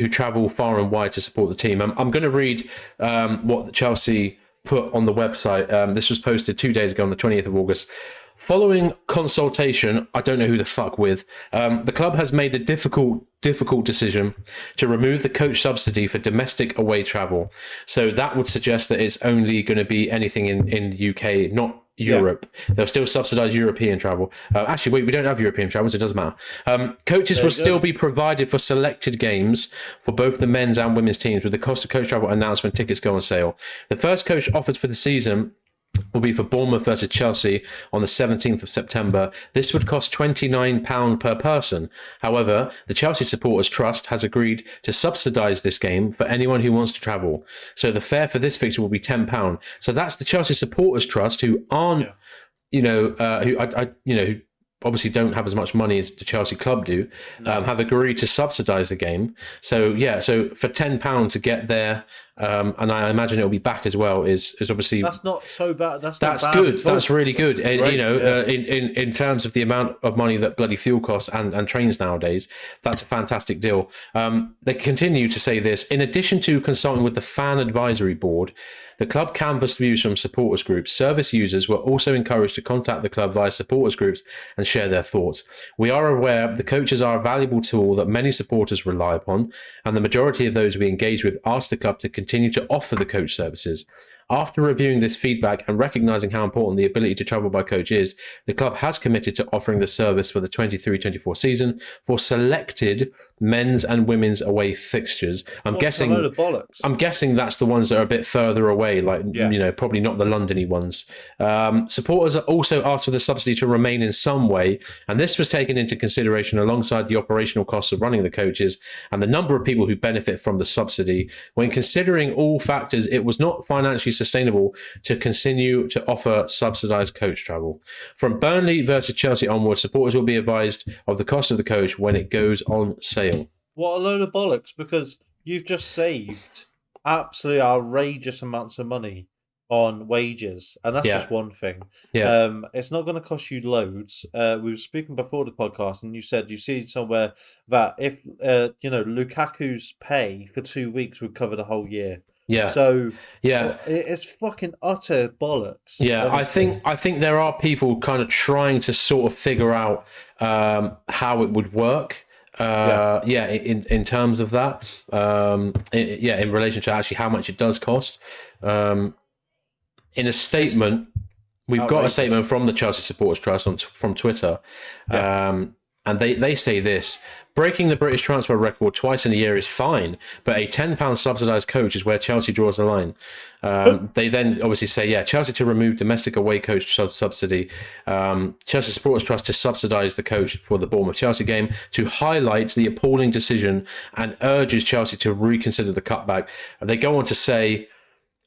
S1: travel far and wide to support the team. I'm going to read what Chelsea put on the website. This was posted 2 days ago on the 20th of August. Following consultation, I don't know who the fuck with, the club has made the difficult decision to remove the coach subsidy for domestic away travel. So that would suggest that it's only going to be anything in the UK, not Europe. They'll still subsidise European travel. Actually, wait, we don't have European travel, so it doesn't matter. Coaches will still be provided for selected games for both the men's and women's teams, with the cost of coach travel announced when tickets go on sale. The first coach offered for the season will be for Bournemouth versus Chelsea on the 17th of September. This would cost £29 per person. However, the Chelsea Supporters Trust has agreed to subsidise this game for anyone who wants to travel. So the fare for this fixture will be £10. So that's the Chelsea Supporters Trust, who aren't, who obviously don't have as much money as the Chelsea club do, have agreed to subsidise the game. So for £10 to get there, and I imagine it'll be back as well, is obviously...
S2: That's not so bad. That's
S1: good. That's really good. In terms of the amount of money that bloody fuel costs and trains nowadays, that's a fantastic deal. They continue to say this: in addition to consulting with the Fan Advisory Board, the club canvassed views from supporters groups. Service users were also encouraged to contact the club via supporters groups and share their thoughts. We are aware the coaches are a valuable tool that many supporters rely upon, and the majority of those we engage with ask the club to continue to offer the coach services. After reviewing this feedback and recognising how important the ability to travel by coach is, the club has committed to offering the service for the 23-24 season for selected men's and women's away fixtures. I'm guessing that's the ones that are a bit further away, probably not the Londony ones. Supporters are also asked for the subsidy to remain in some way, and this was taken into consideration alongside the operational costs of running the coaches and the number of people who benefit from the subsidy. When considering all factors, it was not financially sustainable to continue to offer subsidised coach travel. From Burnley versus Chelsea onwards, supporters will be advised of the cost of the coach when it goes on sale.
S2: What a load of bollocks, because you've just saved absolutely outrageous amounts of money on wages, and that's just one thing. It's not going to cost you loads. We were speaking before the podcast, and you said you see somewhere that if Lukaku's pay for 2 weeks would cover the whole year. So it's fucking utter bollocks.
S1: Honestly. I think there are people kind of trying to sort of figure out how it would work. In terms of that, in relation to actually how much it does cost. In a statement, we've got a statement from the Chelsea Supporters Trust from Twitter, and they say this: breaking the British transfer record twice in a year is fine, but a £10 subsidised coach is where Chelsea draws the line. They then obviously say, Chelsea to remove domestic away coach subsidy. Chelsea Supporters Trust to subsidise the coach for the Bournemouth-Chelsea game, to highlight the appalling decision and urges Chelsea to reconsider the cutback. They go on to say,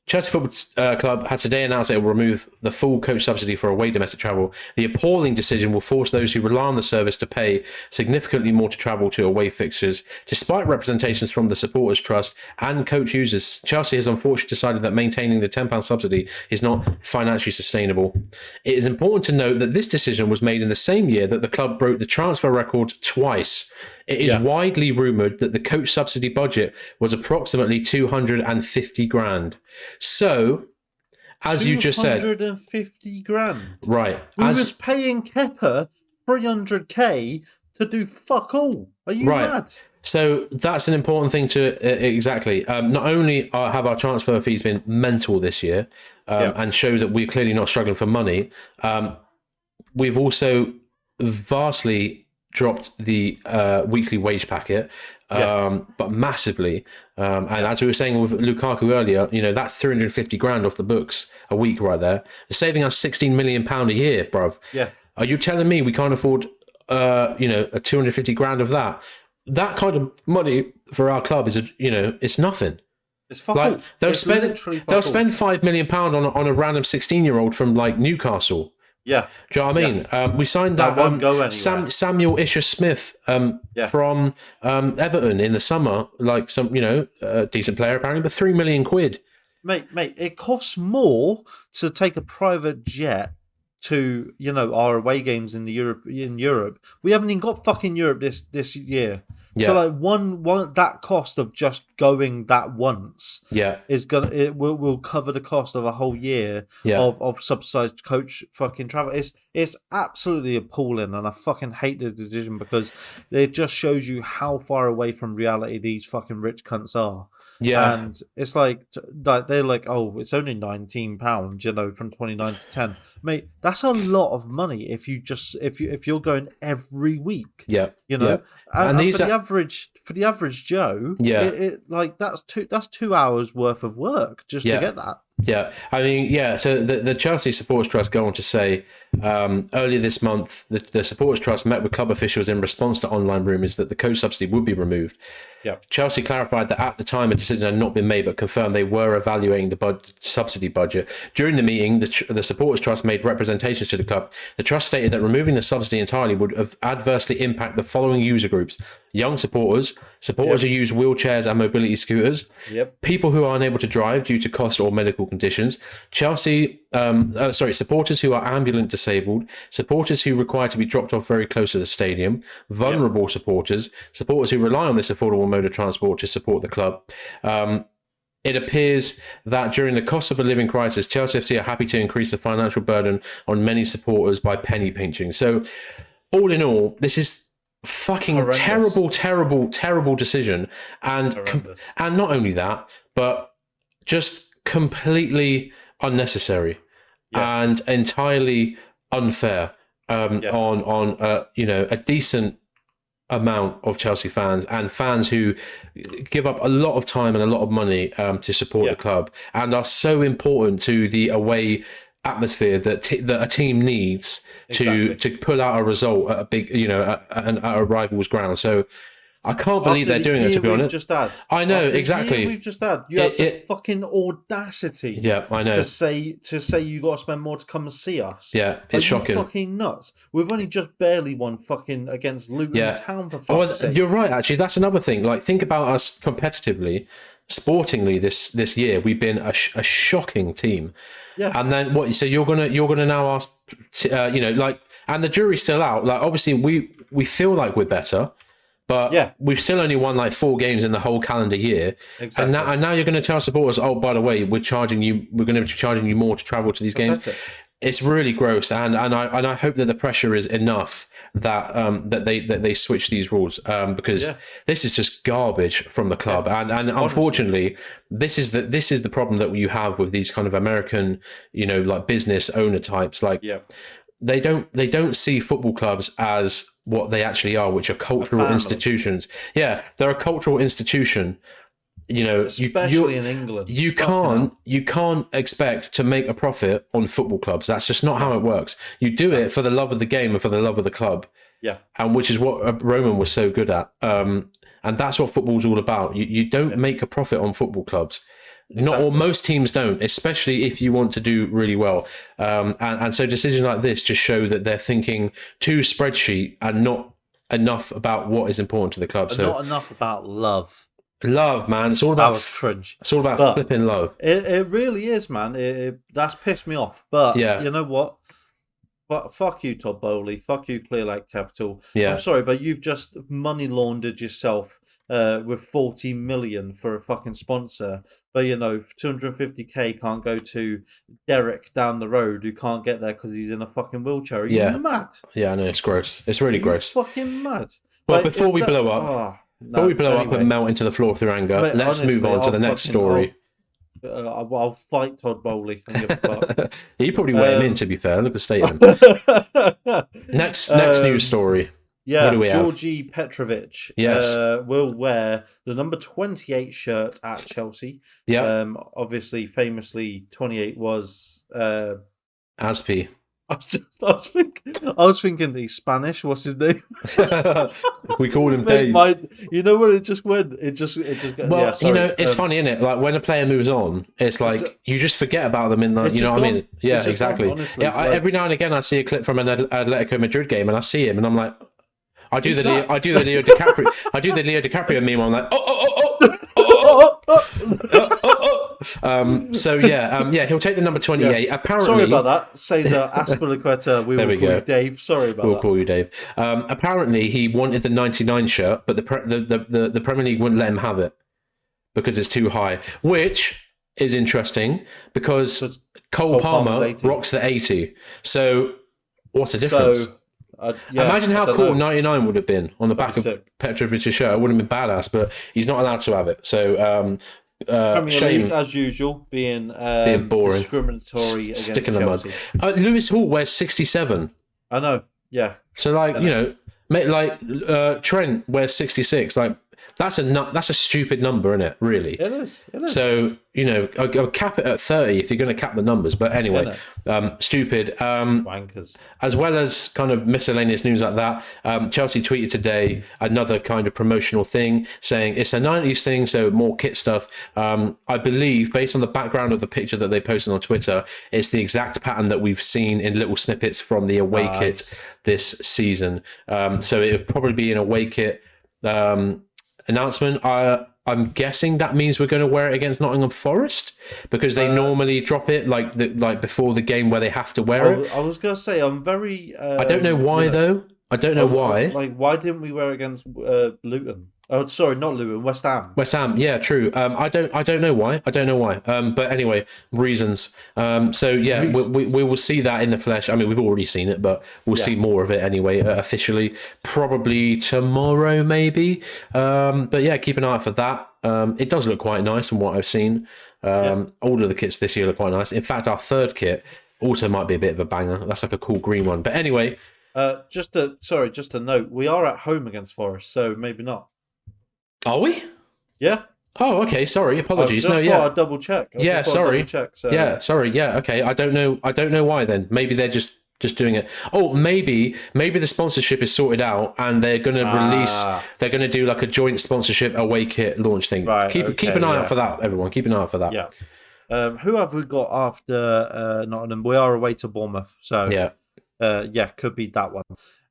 S1: Chelsea Football Club has today announced that it will remove the full coach subsidy for away domestic travel. The appalling decision will force those who rely on the service to pay significantly more to travel to away fixtures. Despite representations from the Supporters Trust and coach users, Chelsea has unfortunately decided that maintaining the £10 subsidy is not financially sustainable. It is important to note that this decision was made in the same year that the club broke the transfer record twice. It is widely rumoured that the coach subsidy budget was approximately 250 grand. So, as you just said...
S2: 250 grand?
S1: Right.
S2: We was paying Kepa 300k to do fuck all. Are you mad?
S1: So that's an important thing to... exactly. Not only have our transfer fees been mental this year, and show that we're clearly not struggling for money, we've also vastly dropped the weekly wage packet, but massively. And as we were saying with Lukaku earlier, that's 350 grand off the books a week right there. It's saving us £16 million a year, bruv. Are you telling me we can't afford, a 250 grand of that? that kind of money for our club is, it's nothing.
S2: It's fucking.
S1: They'll spend £5 million on a random 16-year-old from like Newcastle.
S2: Yeah.
S1: Do you know what I mean? Yeah. We signed that
S2: won't go anywhere.
S1: Samuel Isher-Smith from Everton in the summer, like some, a decent player apparently, but £3 million.
S2: Mate, it costs more to take a private jet to, our away games in Europe. We haven't even got fucking Europe this year. Yeah. So like one that cost of just going that once, it will cover the cost of a whole year of subsidized coach fucking travel. It's absolutely appalling, and I fucking hate the decision because it just shows you how far away from reality these fucking rich cunts are. Yeah, and it's like they're like, oh, it's only £19, from 29 to 10. Mate, that's a lot of money if you're going every week. Yeah, and these for the average Joe, that's 2 hours worth of work just to get that.
S1: Yeah, I mean, so the Chelsea Supporters Trust go on to say, earlier this month, the Supporters Trust met with club officials in response to online rumours that the coach subsidy would be removed. Yeah. Chelsea clarified that at the time a decision had not been made, but confirmed they were evaluating the subsidy budget. During the meeting, the Supporters Trust made representations to the club. The Trust stated that removing the subsidy entirely would adversely impact the following user groups: young supporters who use wheelchairs and mobility scooters, people who are unable to drive due to cost or medical conditions, supporters who are ambulant disabled, supporters who require to be dropped off very close to the stadium, vulnerable supporters who rely on this affordable mode of transport to support the club. It appears that during the cost of a living crisis, Chelsea FC are happy to increase the financial burden on many supporters by penny pinching. So, all in all, this is fucking horrendous. terrible decision, and not only that, but just completely unnecessary and entirely unfair on a decent amount of Chelsea fans and fans who give up a lot of time and a lot of money to support the club and are so important to the away atmosphere that a team needs to pull out a result at a big at a rival's ground. So I can't believe they're doing it, to be honest. I know, exactly.
S2: We've just had. You have the fucking audacity.
S1: Yeah, I know.
S2: To say you got to spend more to come and see us.
S1: Yeah, it's shocking.
S2: Fucking nuts. We've only just barely won fucking against Luton Town for fuck's sake.
S1: You're right. Actually, that's another thing. Like, think about us competitively, sportingly this year. We've been a shocking team. Yeah. And then what? So you're gonna now ask, and the jury's still out. Like, obviously, we feel like we're better. But we've still only won like 4 games in the whole calendar year. Exactly. And now you're going to tell supporters, oh, by the way, we're going to be charging you more to travel to these games. It's really gross, and I hope that the pressure is enough that they switch these rules, because this is just garbage from the club, and unfortunately, this is the problem that you have with these kind of American, like business owner types, like. Yeah. They don't see football clubs as what they actually are, which are cultural institutions. Yeah, they're a cultural institution.
S2: Especially in England,
S1: you can't expect to make a profit on football clubs. That's just not how it works. You do it for the love of the game and for the love of the club. Yeah, and which is what Roman was so good at. And that's what football's all about. You don't make a profit on football clubs. Exactly. Most teams don't, especially if you want to do really well. And so decisions like this just show that they're thinking too spreadsheet and not enough about what is important to the club. So
S2: not enough about love.
S1: Love, man. It's all about
S2: cringe.
S1: It's all about flipping love.
S2: It really is, man. That's pissed me off. But you know what? But fuck you, Todd Bowley. Fuck you, Clear Lake Capital. Yeah. I'm sorry, but you've just money laundered yourself with 40 million for a fucking sponsor. But 250k can't go to Derek down the road who can't get there because he's in a fucking wheelchair. Are you mad?
S1: Yeah, I know, it's gross. It's really gross.
S2: Fucking mad.
S1: Well, before we blow up and melt into the floor through anger, let's move on to the next story.
S2: I'll fight Todd Bowley.
S1: You probably weigh him in, to be fair. Look at the state of him. Next news story.
S2: Yeah, Georgi Petrovic will wear the number 28 shirt at Chelsea. Yeah. Obviously, famously, 28 was...
S1: Aspi.
S2: I was thinking he's Spanish. What's his name?
S1: We call him Dave.
S2: You know what? It just went. It just.
S1: Well, it's funny, isn't it? Like when a player moves on, it's like you just forget about them in the. You know what I mean? Yeah, exactly. Gone, honestly, every now and again, I see a clip from an Atletico Madrid game, and I see him, and I'm like, I do the Leo DiCaprio meme. I'm like, So he'll take the number 28. Yeah. Apparently,
S2: sorry about that, Cesar Azpilicueta. We will call you Dave. Sorry about that.
S1: We'll call you Dave. Apparently, he wanted the 99 shirt, but the Premier League wouldn't let him have it because it's too high. Which is interesting because Cole Palmer rocks the 80. So what's the difference? Imagine how cool 99 would have been on the back of Petrovic's shirt. It would have been badass, but he's not allowed to have it. So
S2: Premier League, as usual, being boring, discriminatory against Stick in the Chelsea.
S1: Mud. Lewis Hall wears 67.
S2: I know. Yeah.
S1: So Trent wears 66. Like that's a stupid number, isn't it? Really.
S2: It is.
S1: So I'll cap it at 30 if you're going to cap the numbers. But anyway, stupid.
S2: Wankers.
S1: As well as kind of miscellaneous news like that, Chelsea tweeted today another kind of promotional thing saying it's a 90s thing, so more kit stuff. I believe, based on the background of the picture that they posted on Twitter, it's the exact pattern that we've seen in little snippets from the away kit this season. So it would probably be an away kit announcement. I'm guessing that means we're going to wear it against Nottingham Forest because they normally drop it like before the game where they have to wear it.
S2: I was going to say I'm very.
S1: I don't know why though. I don't know why.
S2: Like, why didn't we wear it against Luton? Oh, sorry, not Luton. West Ham.
S1: West Ham. Yeah, true. I don't know why. But anyway, reasons. We will see that in the flesh. I mean, we've already seen it, but we'll see more of it anyway. Officially, probably tomorrow, maybe. But yeah, keep an eye out for that. It does look quite nice from what I've seen. All of the kits this year look quite nice. In fact, our third kit also might be a bit of a banger. That's like a cool green one. But anyway,
S2: just a note. We are at home against Forest, so maybe not.
S1: Are we?
S2: Yeah.
S1: Oh, okay. Sorry. Apologies.
S2: I double check.
S1: Sorry. Yeah. Sorry. Yeah. Okay. I don't know why then. Maybe they're just doing it. Oh, maybe the sponsorship is sorted out and they're going to release. They're going to do like a joint sponsorship away kit launch thing. Right. Keep an eye out for that, everyone. Keep an eye out for that.
S2: Yeah. Who have we got after Nottingham? We are away to Bournemouth. So could be that one.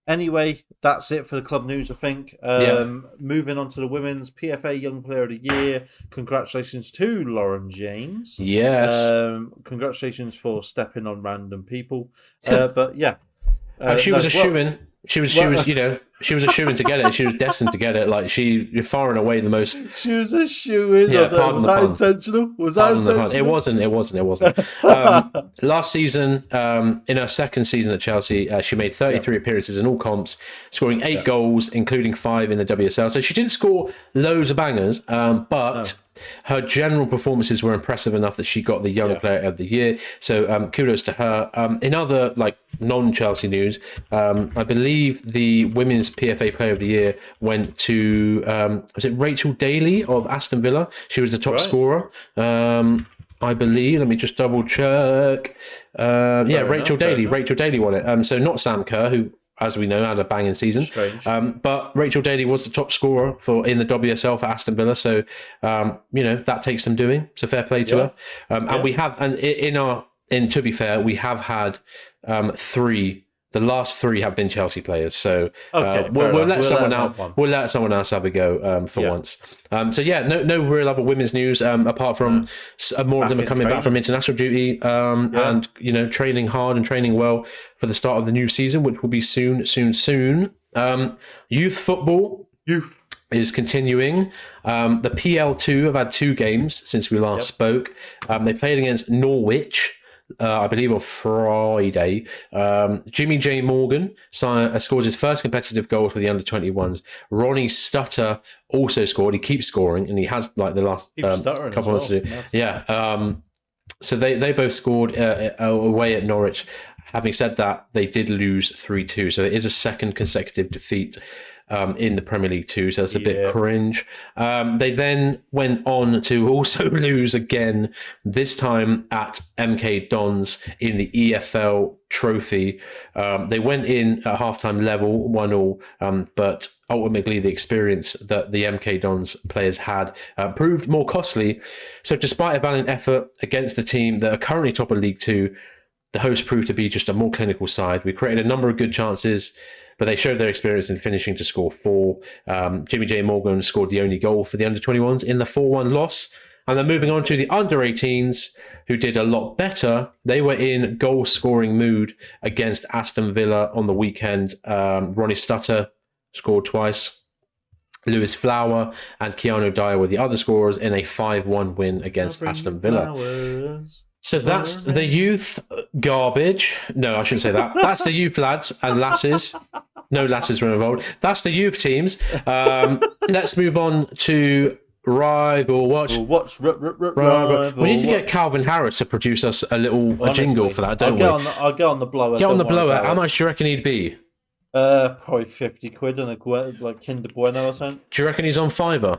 S2: Anyway, that's it for the club news, I think. Moving on to the women's PFA Young Player of the Year. Congratulations to Lauren James.
S1: Yes.
S2: Congratulations for stepping on random people. But yeah.
S1: She was a shoo-in. She was a shoo-in to get it. She was destined to get it. Like you're far and away the most.
S2: She was a shoo-in. Yeah, was that intentional?
S1: It wasn't. Last season, in her second season at Chelsea, she made 33 appearances in all comps, scoring 8 goals, including 5 in the WSL. So she didn't score loads of bangers, but her general performances were impressive enough that she got the Young Player of the Year. So kudos to her. In other non-Chelsea news, I believe the Women's PFA Player of the Year went to was it Rachel Daly of Aston Villa? She was the top scorer. I believe. Let me just double check. Rachel Daly. Rachel Daly won it. So not Sam Kerr, who, as we know, had a banging season. But Rachel Daly was the top scorer in the WSL for Aston Villa. So that takes some doing. So fair play to her. And we have, and to be fair, we have had 3. The last 3 have been Chelsea players, so we'll let someone else have a go for once. No real other women's news apart from more of them are coming back from international duty and training hard and training well for the start of the new season, which will be soon. Youth football is continuing. The PL2 have had 2 games since we last spoke. They played against Norwich. I believe on Friday. Jimmy J. Morgan scored his first competitive goal for the under-21s. Ronnie Stutter also scored. He keeps scoring, and he has the last couple months to do. Yeah. So they both scored away at Norwich. Having said that, they did lose 3-2. So it is a second consecutive defeat in the Premier League too, so it's a bit cringe. They then went on to also lose again, this time at MK Dons in the EFL Trophy. They went in at halftime level, 1-1, but ultimately the experience that the MK Dons players had proved more costly. So despite a valiant effort against the team that are currently top of League Two, the hosts proved to be just a more clinical side. We created a number of good chances, but they showed their experience in finishing to score 4. Jimmy J. Morgan scored the only goal for the under-21s in the 4-1 loss. And then moving on to the under-18s, who did a lot better. They were in goal-scoring mood against Aston Villa on the weekend. Ronnie Stutter scored twice. Lewis Flower and Keanu Dyer were the other scorers in a 5-1 win against Aston Villa. So that's the youth garbage. No, I shouldn't say that. That's the youth lads and lasses. No lasses were involved. That's the youth teams. Let's move on to Rival Watch. Rival. We need to get Calvin Harris to produce us a jingle for that, don't we?
S2: I'll get on the blower.
S1: Get on the blower. How much do you reckon he'd be?
S2: Probably 50 quid and like Kinder Bueno or something.
S1: Do you reckon he's on Fiverr?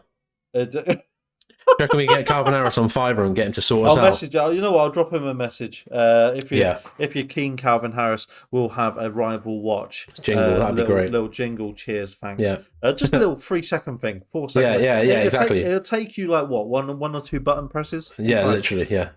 S1: Do you reckon we get Calvin Harris on Fiverr and get him to sort us
S2: out? You know what? I'll drop him a message. If you're keen, Calvin Harris, we'll have a Rival Watch
S1: jingle. That'd be great.
S2: Little jingle. Cheers, thanks.
S1: Yeah.
S2: Just a little 3-second thing. 4 seconds.
S1: Yeah, exactly.
S2: It'll take you like what, one or two button presses?
S1: Yeah, literally. Yeah.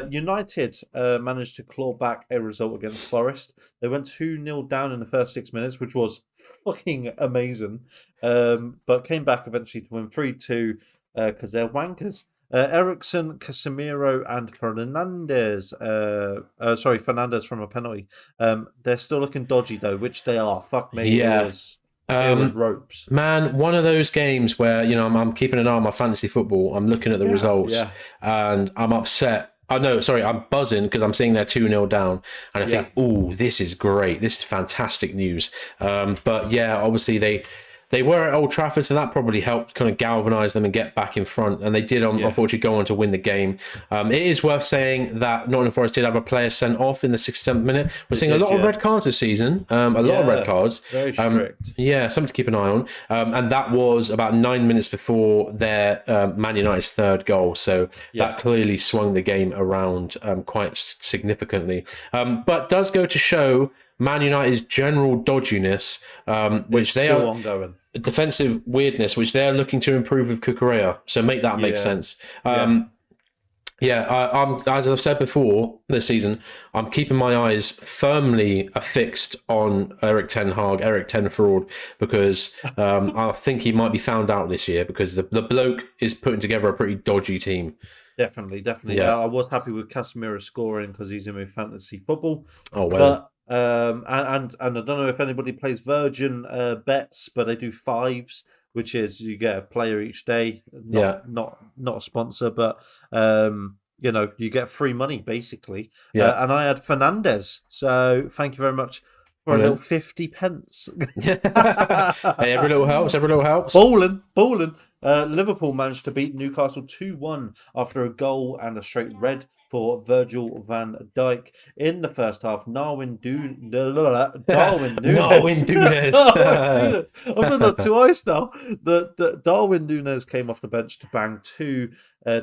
S2: United managed to claw back a result against Forest. They went 2-0 down in the first 6 minutes, which was fucking amazing. But came back eventually to win 3-2. Because they're wankers. Ericsson, Casemiro, and Fernandez. Fernandez from a penalty. They're still looking dodgy though, which they are. Fuck me.
S1: Yeah.
S2: It was ropes.
S1: Man, one of those games where I'm keeping an eye on my fantasy football. I'm looking at the results, and I'm upset. I'm buzzing because I'm seeing they're 2-0 down, and I think, "Ooh, this is great. This is fantastic news." But yeah, obviously they were at Old Trafford, so that probably helped kind of galvanise them and get back in front. And they did, unfortunately, go on to win the game. It is worth saying that Nottingham Forest did have a player sent off in the 67th minute. We're seeing a lot of red cards this season. A lot of red cards.
S2: Very strict.
S1: Something to keep an eye on. And that was about 9 minutes before their Man United's third goal. So that clearly swung the game around quite significantly. But does go to show Man United's general dodginess, which they are
S2: ongoing.
S1: Defensive weirdness, which they're looking to improve with Cucurella. So make that make sense. I'm as I've said before this season, I'm keeping my eyes firmly affixed on Erik ten Fraud, because I think he might be found out this year because the bloke is putting together a pretty dodgy team.
S2: Definitely. Yeah, I was happy with Casemiro scoring because he's in my fantasy football.
S1: Oh well.
S2: And I don't know if anybody plays Virgin bets, but they do 5s, which is you get a player each day. Not a sponsor, but you get free money basically. And I had Fernandez, so thank you very much for a little 50 pence.
S1: Hey, every little helps.
S2: Bowling. Liverpool managed to beat Newcastle 2-1 after a goal and a straight red for Virgil van Dijk in the first half. Darwin Núñez. I'm going up to ice now. The Darwin Núñez came off the bench to bang 2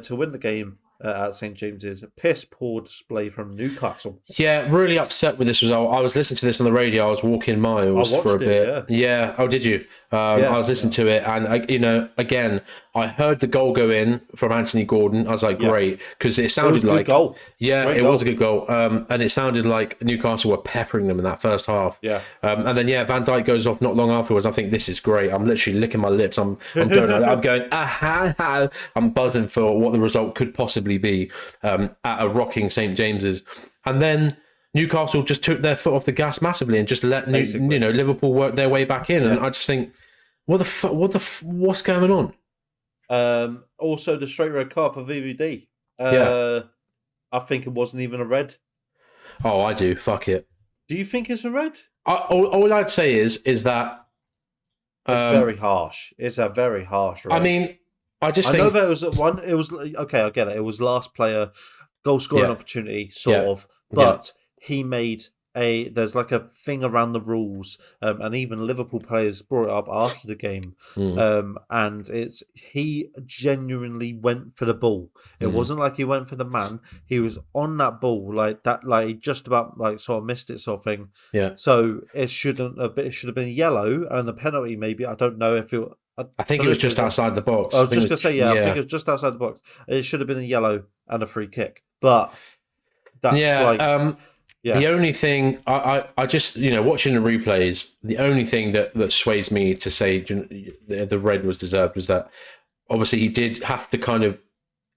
S2: to win the game at St James's. Piss poor display from Newcastle.
S1: Yeah, really upset with this result. I was listening to this on the radio. I was walking miles for a bit. Yeah. Oh, did you? I was listening to it, and again, I heard the goal go in from Anthony Gordon. I was like, great, because it sounded like
S2: a good goal.
S1: Yeah, it was a good goal. And it sounded like Newcastle were peppering them in that first half.
S2: Yeah.
S1: And then Van Dijk goes off not long afterwards. I think this is great. I'm literally licking my lips. I'm going. I'm buzzing for what the result could possibly be at a rocking St James's. And then Newcastle just took their foot off the gas massively and just let Liverpool work their way back in. And I just think, what's going on?
S2: Also, the straight red card for VVD. I think it wasn't even a red.
S1: Oh, I do. Fuck it.
S2: Do you think it's a red?
S1: All I'd say is that
S2: it's very harsh. It's a very harsh red.
S1: I mean, I think
S2: know that it was one. It was okay. I get it. It was last player goal scoring opportunity, sort of, but he made there's like a thing around the rules, and even Liverpool players brought it up after the game, and he genuinely went for the ball. It wasn't like he went for the man. He was on that ball like that, like he just about like sort of missed it, sort of thing.
S1: Yeah.
S2: So it should have been yellow, and the penalty maybe, I don't know if it.
S1: I think it was just outside the box.
S2: I was just gonna say, I think it was just outside the box. It should have been a yellow and a free kick, but
S1: the only thing I just, watching the replays, the only thing that sways me to say the red was deserved was that obviously he did have to kind of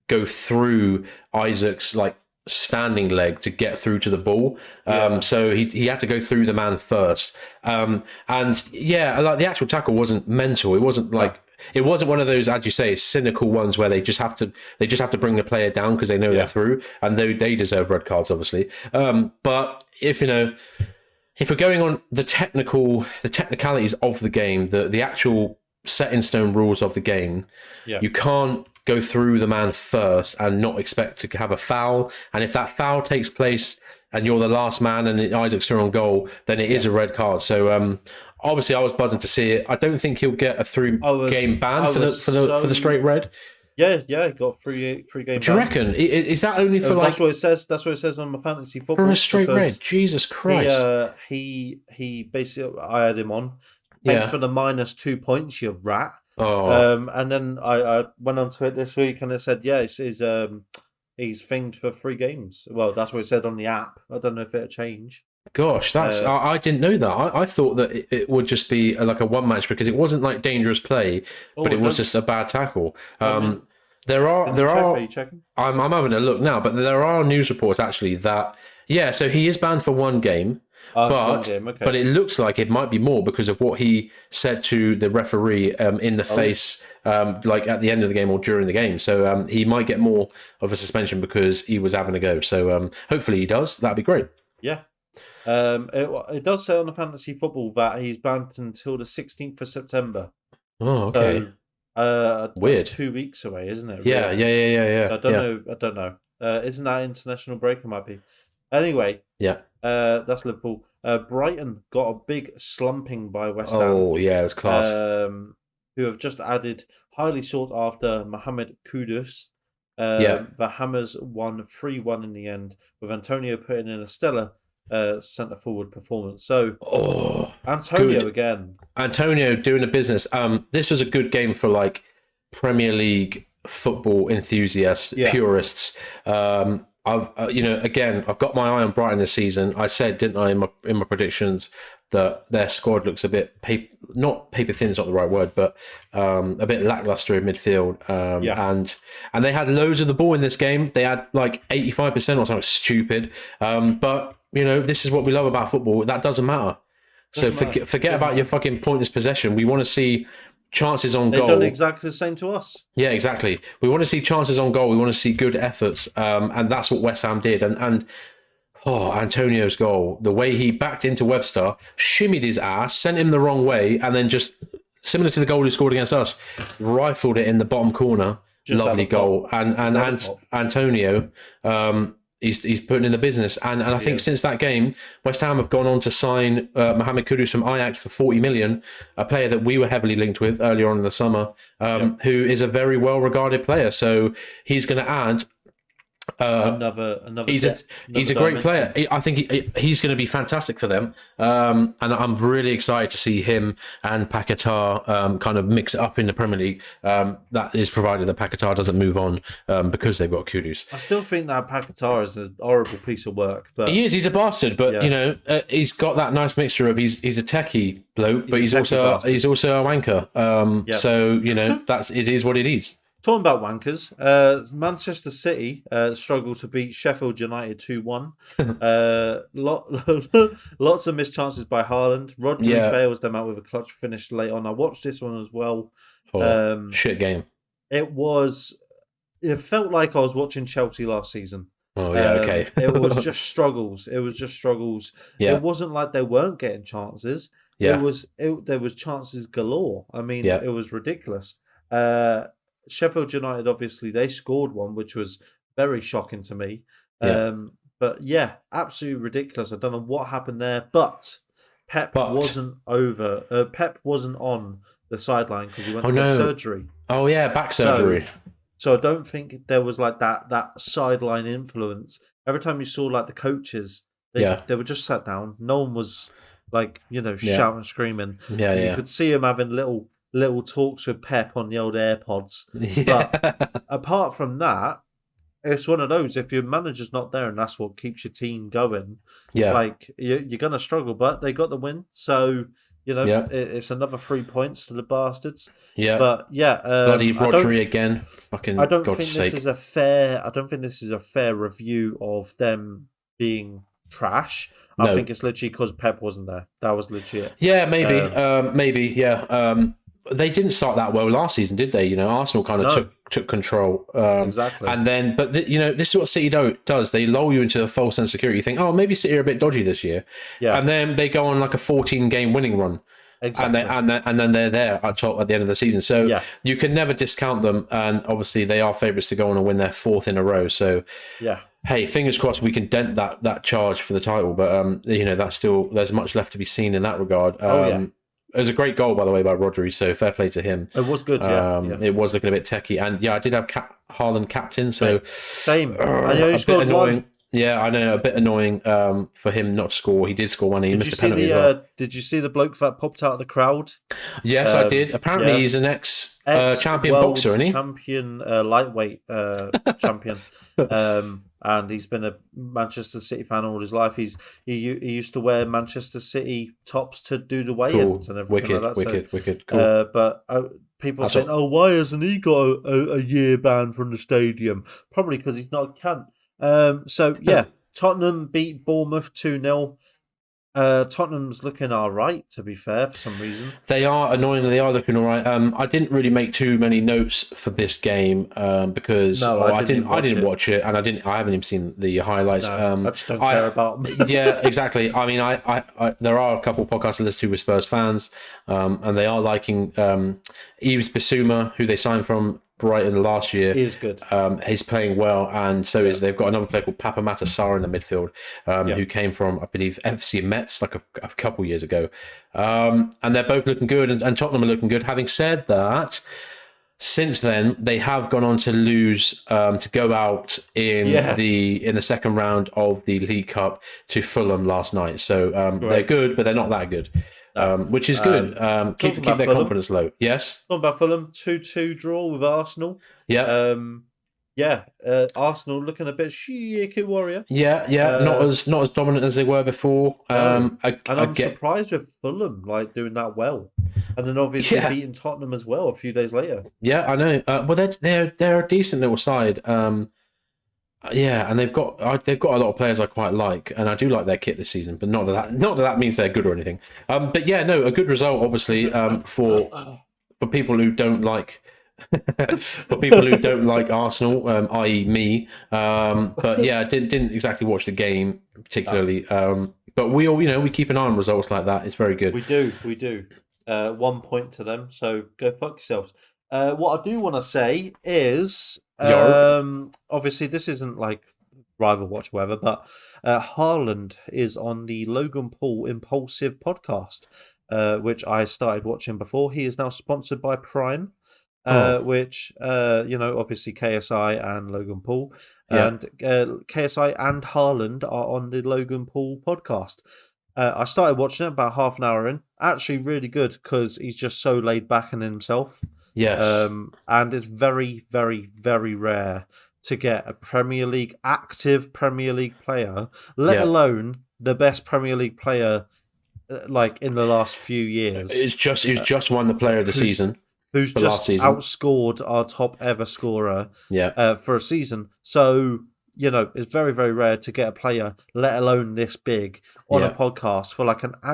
S1: go through Isaac's like standing leg to get through to the ball. So he had to go through the man first. And like the actual tackle wasn't mental. It wasn't like it wasn't one of those, as you say, cynical ones where they just have to bring the player down because they know they're through, and they deserve red cards, obviously. But if we're going on the technicalities of the game, the actual set in stone rules of the game, you can't go through the man first and not expect to have a foul. And if that foul takes place and you're the last man and Isaac's through on goal, then it is a red card. So obviously I was buzzing to see it. I don't think he'll get a game ban for the straight red.
S2: Yeah, he got three game ban.
S1: Do you reckon? Is that only for
S2: that's what it says. That's what it says on my fantasy football.
S1: For a straight red, Jesus Christ!
S2: He basically, I had him on. Thanks for the -2 points, you rat.
S1: Oh.
S2: And then I went on to it this week and it said, he's thinged for 3 games. Well, that's what it said on the app. I don't know if it'll change.
S1: Gosh, I didn't know that. I thought that it would just be like a one match because it wasn't like dangerous play, but it was just a bad tackle. There are.
S2: Are you checking?
S1: I'm having a look now, but there are news reports actually that so he is banned for 1 game. But it looks like it might be more because of what he said to the referee in the face, like at the end of the game or during the game. So he might get more of a suspension because he was having a go. So hopefully he does. That'd be great.
S2: Yeah. It does say on the fantasy football that he's banned until the 16th of September.
S1: Oh, okay.
S2: So,
S1: weird.
S2: That's 2 weeks away, isn't it?
S1: Yeah.
S2: I don't know. Isn't that international break? It might be. Anyway.
S1: Yeah.
S2: That's Liverpool. Brighton got a big slumping by West Ham.
S1: Oh, yeah, it was class.
S2: Who have just added highly sought after Mohamed Kudus. The Hammers won 3-1 in the end, with Antonio putting in a stellar centre forward performance. So, Antonio good. Again.
S1: Antonio doing the business. This was a good game for like Premier League football enthusiasts, purists. I've got my eye on Brighton this season. I said, didn't I, in my predictions, that their squad looks a bit not paper thin is not the right word, but a bit lackluster in midfield. And they had loads of the ball in this game. They had like 85% or something stupid. But this is what we love about football. That doesn't matter. Forget about your fucking pointless possession. We want to see chances on goal.
S2: They've done exactly the same to us.
S1: Yeah, exactly. We want to see chances on goal. We want to see good efforts. And that's what West Ham did. And Antonio's goal, the way he backed into Webster, shimmied his ass, sent him the wrong way, and then just, similar to the goal he scored against us, rifled it in the bottom corner. Lovely goal. And Antonio, he's putting in the business. And I think since that game, West Ham have gone on to sign Mohamed Kudus from Ajax for 40 million, a player that we were heavily linked with earlier on in the summer, who is a very well-regarded player. So he's going to add...
S2: another
S1: he's a great player. I think he's going to be fantastic for them, and I'm really excited to see him and Paquetá kind of mix it up in the Premier League. That is provided that Paquetá doesn't move on because they've got Kudus.
S2: I still think that Paquetá is a horrible piece of work, but
S1: he's a bastard. But he's got that nice mixture of he's a techie bloke, but he's also a wanker. So it is what it is.
S2: Talking about wankers, Manchester City struggled to beat Sheffield United 2-1. Lots of missed chances by Haaland. Rodri bails them out with a clutch finish late on. I watched this one as well.
S1: Shit game.
S2: It felt like I was watching Chelsea last season.
S1: Oh, yeah, okay.
S2: It was just struggles. Yeah. It wasn't like they weren't getting chances. Yeah. There was chances galore. I mean, it was ridiculous. Sheffield United, obviously, they scored one, which was very shocking to me. But But yeah, absolutely ridiculous. I don't know what happened there, but Pep wasn't over. Pep wasn't on the sideline because he went to get surgery.
S1: Oh yeah, back surgery.
S2: So I don't think there was like that sideline influence. Every time you saw like the coaches, they were just sat down. No one was like shouting, screaming. You could see them having little talks with Pep on the old AirPods. But apart from that, it's one of those. If your manager's not there and that's what keeps your team going, like you're gonna struggle. But they got the win, so it's another 3 points to the bastards.
S1: Yeah,
S2: but
S1: bloody Rodri again. Fucking
S2: I don't
S1: God's
S2: think
S1: sake.
S2: this is a fair. I don't think this is a fair review of them being trash. No. I think it's literally because Pep wasn't there. That was legit.
S1: Yeah, maybe. Yeah. They didn't start that well last season, did they? Arsenal kind of took control.
S2: Exactly.
S1: And then, but this is what City does. They lull you into a false sense of security. You think, oh, maybe City are a bit dodgy this year. Yeah. And then they go on like a 14-game winning run. Exactly. And then they're there at the end of the season. So you can never discount them. And obviously they are favourites to go on and win their 4th in a row. So hey, fingers crossed we can dent that charge for the title. But that's still, there's much left to be seen in that regard. It was a great goal, by the way, by Rodri, so fair play to him.
S2: It was good,
S1: It was looking a bit techie. And I did have Haaland captain, so...
S2: Same. I know he scored
S1: annoying.
S2: One.
S1: Yeah, I know, a bit annoying for him not to score. He did score one, he missed a penalty as well.
S2: Did you see the bloke that popped out of the crowd?
S1: Yes, I did. Apparently he's an ex-champion boxer, isn't he?
S2: Champion, lightweight champion. And he's been a Manchester City fan all his life. He used to wear Manchester City tops to do the weigh-ins and everything like that.
S1: Wicked, cool.
S2: But people are saying, why hasn't he got a year ban from the stadium? Probably because he's not a cunt. Tottenham beat Bournemouth 2-0. Tottenham's looking all right, to be fair, for some reason.
S1: They are looking all right. I didn't really make too many notes for this game because I didn't watch it, and I haven't even seen the highlights.
S2: I just don't care about them.
S1: Yeah, exactly. I mean, I there are a couple of podcasts I listen to with Spurs fans, and they are liking Yves Bissouma, who they signed from Brighton last year.
S2: He is good.
S1: He's playing well, and so is they've got another player called Papa Matasar in the midfield, who came from, I believe, FC Metz like a couple years ago. And they're both looking good, and Tottenham are looking good. Having said that, since then they have gone on to lose to go out in the second round of the League Cup to Fulham last night. So they're good, but they're not that good. Which is good. Keep their confidence low. Yes.
S2: Talking about Fulham, 2-2 draw with Arsenal.
S1: Yeah.
S2: Arsenal looking a bit shaky warrior.
S1: Yeah. Not as dominant as they were before.
S2: I'm surprised with Fulham doing that well, and then obviously beating Tottenham as well a few days later.
S1: Yeah, I know. Well, they're a decent little side. And they've got a lot of players I quite like, and I do like their kit this season. But not that means they're good or anything. A good result, obviously, for people who don't like Arsenal, i.e. me. But yeah, didn't exactly watch the game particularly. But we keep an eye on results like that. It's very good.
S2: We do. 1 point to them. So go fuck yourselves. What I do want to say is. Obviously, this isn't like rival watch, whatever, but Haaland is on the Logan Paul Impulsive podcast, which I started watching before. He is now sponsored by Prime, which obviously KSI and Logan Paul, and KSI and Haaland are on the Logan Paul podcast. I started watching it about half an hour in. Actually, really good because he's just so laid back in himself.
S1: Yes.
S2: And it's very, very, very rare to get a active Premier League player, let alone the best Premier League player in the last few years.
S1: He's just won the player of the season.
S2: Who's just outscored our top ever scorer for a season. So, it's very, very rare to get a player, let alone this big, on a podcast for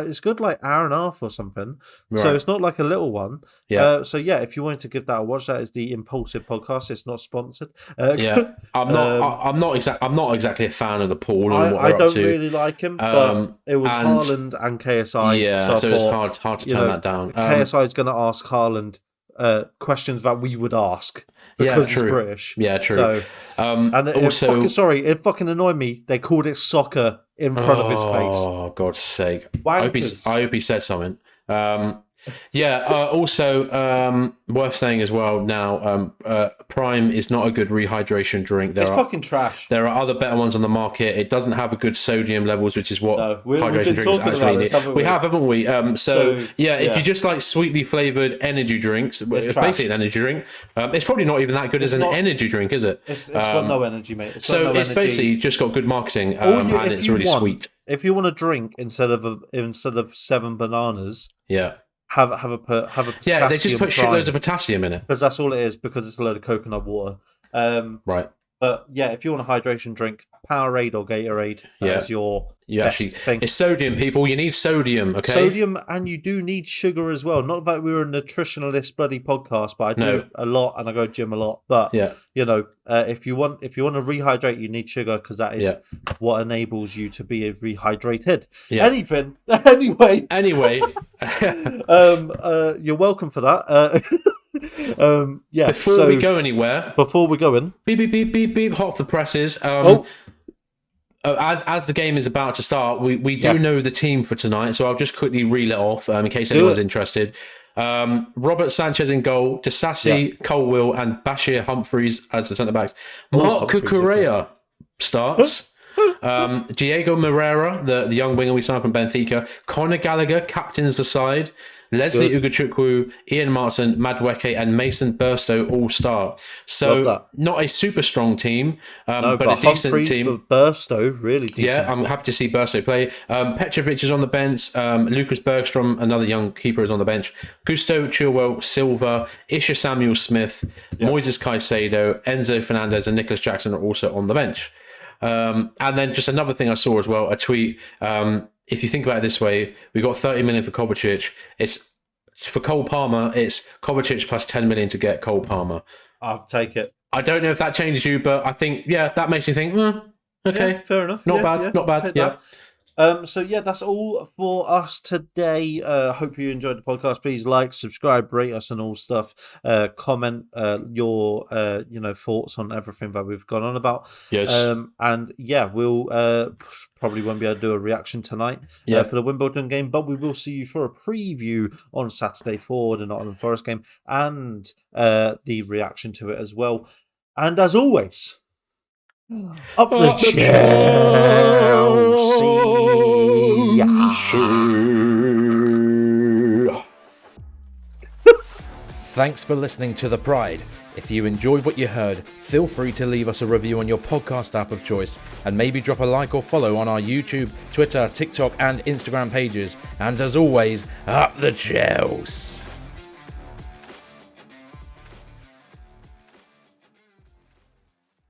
S2: it's good hour and a half or something. Right. So it's not like a little one. Yeah. If you wanted to give that a watch, that is the Impulsive podcast. It's not sponsored.
S1: I'm not exactly a fan of the Paul.
S2: I don't really like him, but it was Haaland and KSI.
S1: Yeah, so it's hard to turn that down.
S2: KSI is going to ask Haaland questions that we would ask because it's British.
S1: Yeah, true.
S2: So, and also, it fucking annoyed me. They called it soccer in front of his face.
S1: Oh, God's sake! I hope he said something. Also, worth saying as well now, Prime is not a good rehydration drink.
S2: It's fucking trash.
S1: There are other better ones on the market. It doesn't have a good sodium levels, which is what hydration drinks actually need. We have, haven't we? If you just like sweetly flavored energy drinks, it's basically an energy drink. It's probably not even that good as an energy drink, is it?
S2: It's got no energy, mate.
S1: It's basically just got good marketing, and it's really sweet.
S2: If you want a drink instead of 7 bananas, have a potassium.
S1: They just put shitloads of potassium in it
S2: because that's all it is. Because it's a load of coconut water.
S1: Right.
S2: But if you want a hydration drink, Powerade or Gatorade is your best thing.
S1: It's sodium, people. You need sodium, okay?
S2: Sodium, and you do need sugar as well. Not that we're a nutritionalist bloody podcast, but I do a lot and I go gym a lot. But if you want to rehydrate, you need sugar because that is what enables you to be rehydrated. Yeah. Anyway. You're welcome for that.
S1: Before we go anywhere,
S2: beep
S1: beep beep beep beep, hot off the presses. As the game is about to start, we do know the team for tonight, so I'll just quickly reel it off in case anyone's interested. Robert Sanchez in goal, Disasi, Colwill, and Bashir Humphreys as the centre backs. Mark Cucurella starts. Diego Moreira, the young winger we signed from Benfica. Conor Gallagher captains the side. Leslie Ugochukwu, Ian Martin, Madueke, and Mason Burstow all start. So not a super strong team, but a decent team.
S2: But Burstow, really decent.
S1: Yeah, I'm happy to see Burstow play. Petrovic is on the bench. Lucas Bergstrom, another young keeper, is on the bench. Gusto Chilwell, Silva, Isha Samuel Smith, Moises Caicedo, Enzo Fernandez, and Nicholas Jackson are also on the bench. And then just another thing I saw as well, a tweet. If you think about it this way, we got 30 million for Kovacic. It's for Cole Palmer. It's Kovacic plus 10 million to get Cole Palmer.
S2: I'll take it.
S1: I don't know if that changes you, but I think that makes you think. Okay,
S2: yeah, fair enough.
S1: Not bad. Yeah.
S2: That's all for us today. Hope you enjoyed the podcast. Please like, subscribe, rate us, and all stuff. Comment your thoughts on everything that we've gone on about.
S1: Yes.
S2: We'll probably won't be able to do a reaction tonight for the Wimbledon game, but we will see you for a preview on Saturday for the Nottingham Forest game and the reaction to it as well. And as always, up the Chelsea.
S3: Thanks for listening to The Pride. If you enjoyed what you heard, feel free to leave us a review on your podcast app of choice and maybe drop a like or follow on our YouTube, Twitter, TikTok and Instagram pages. And as always, up the Chelsea.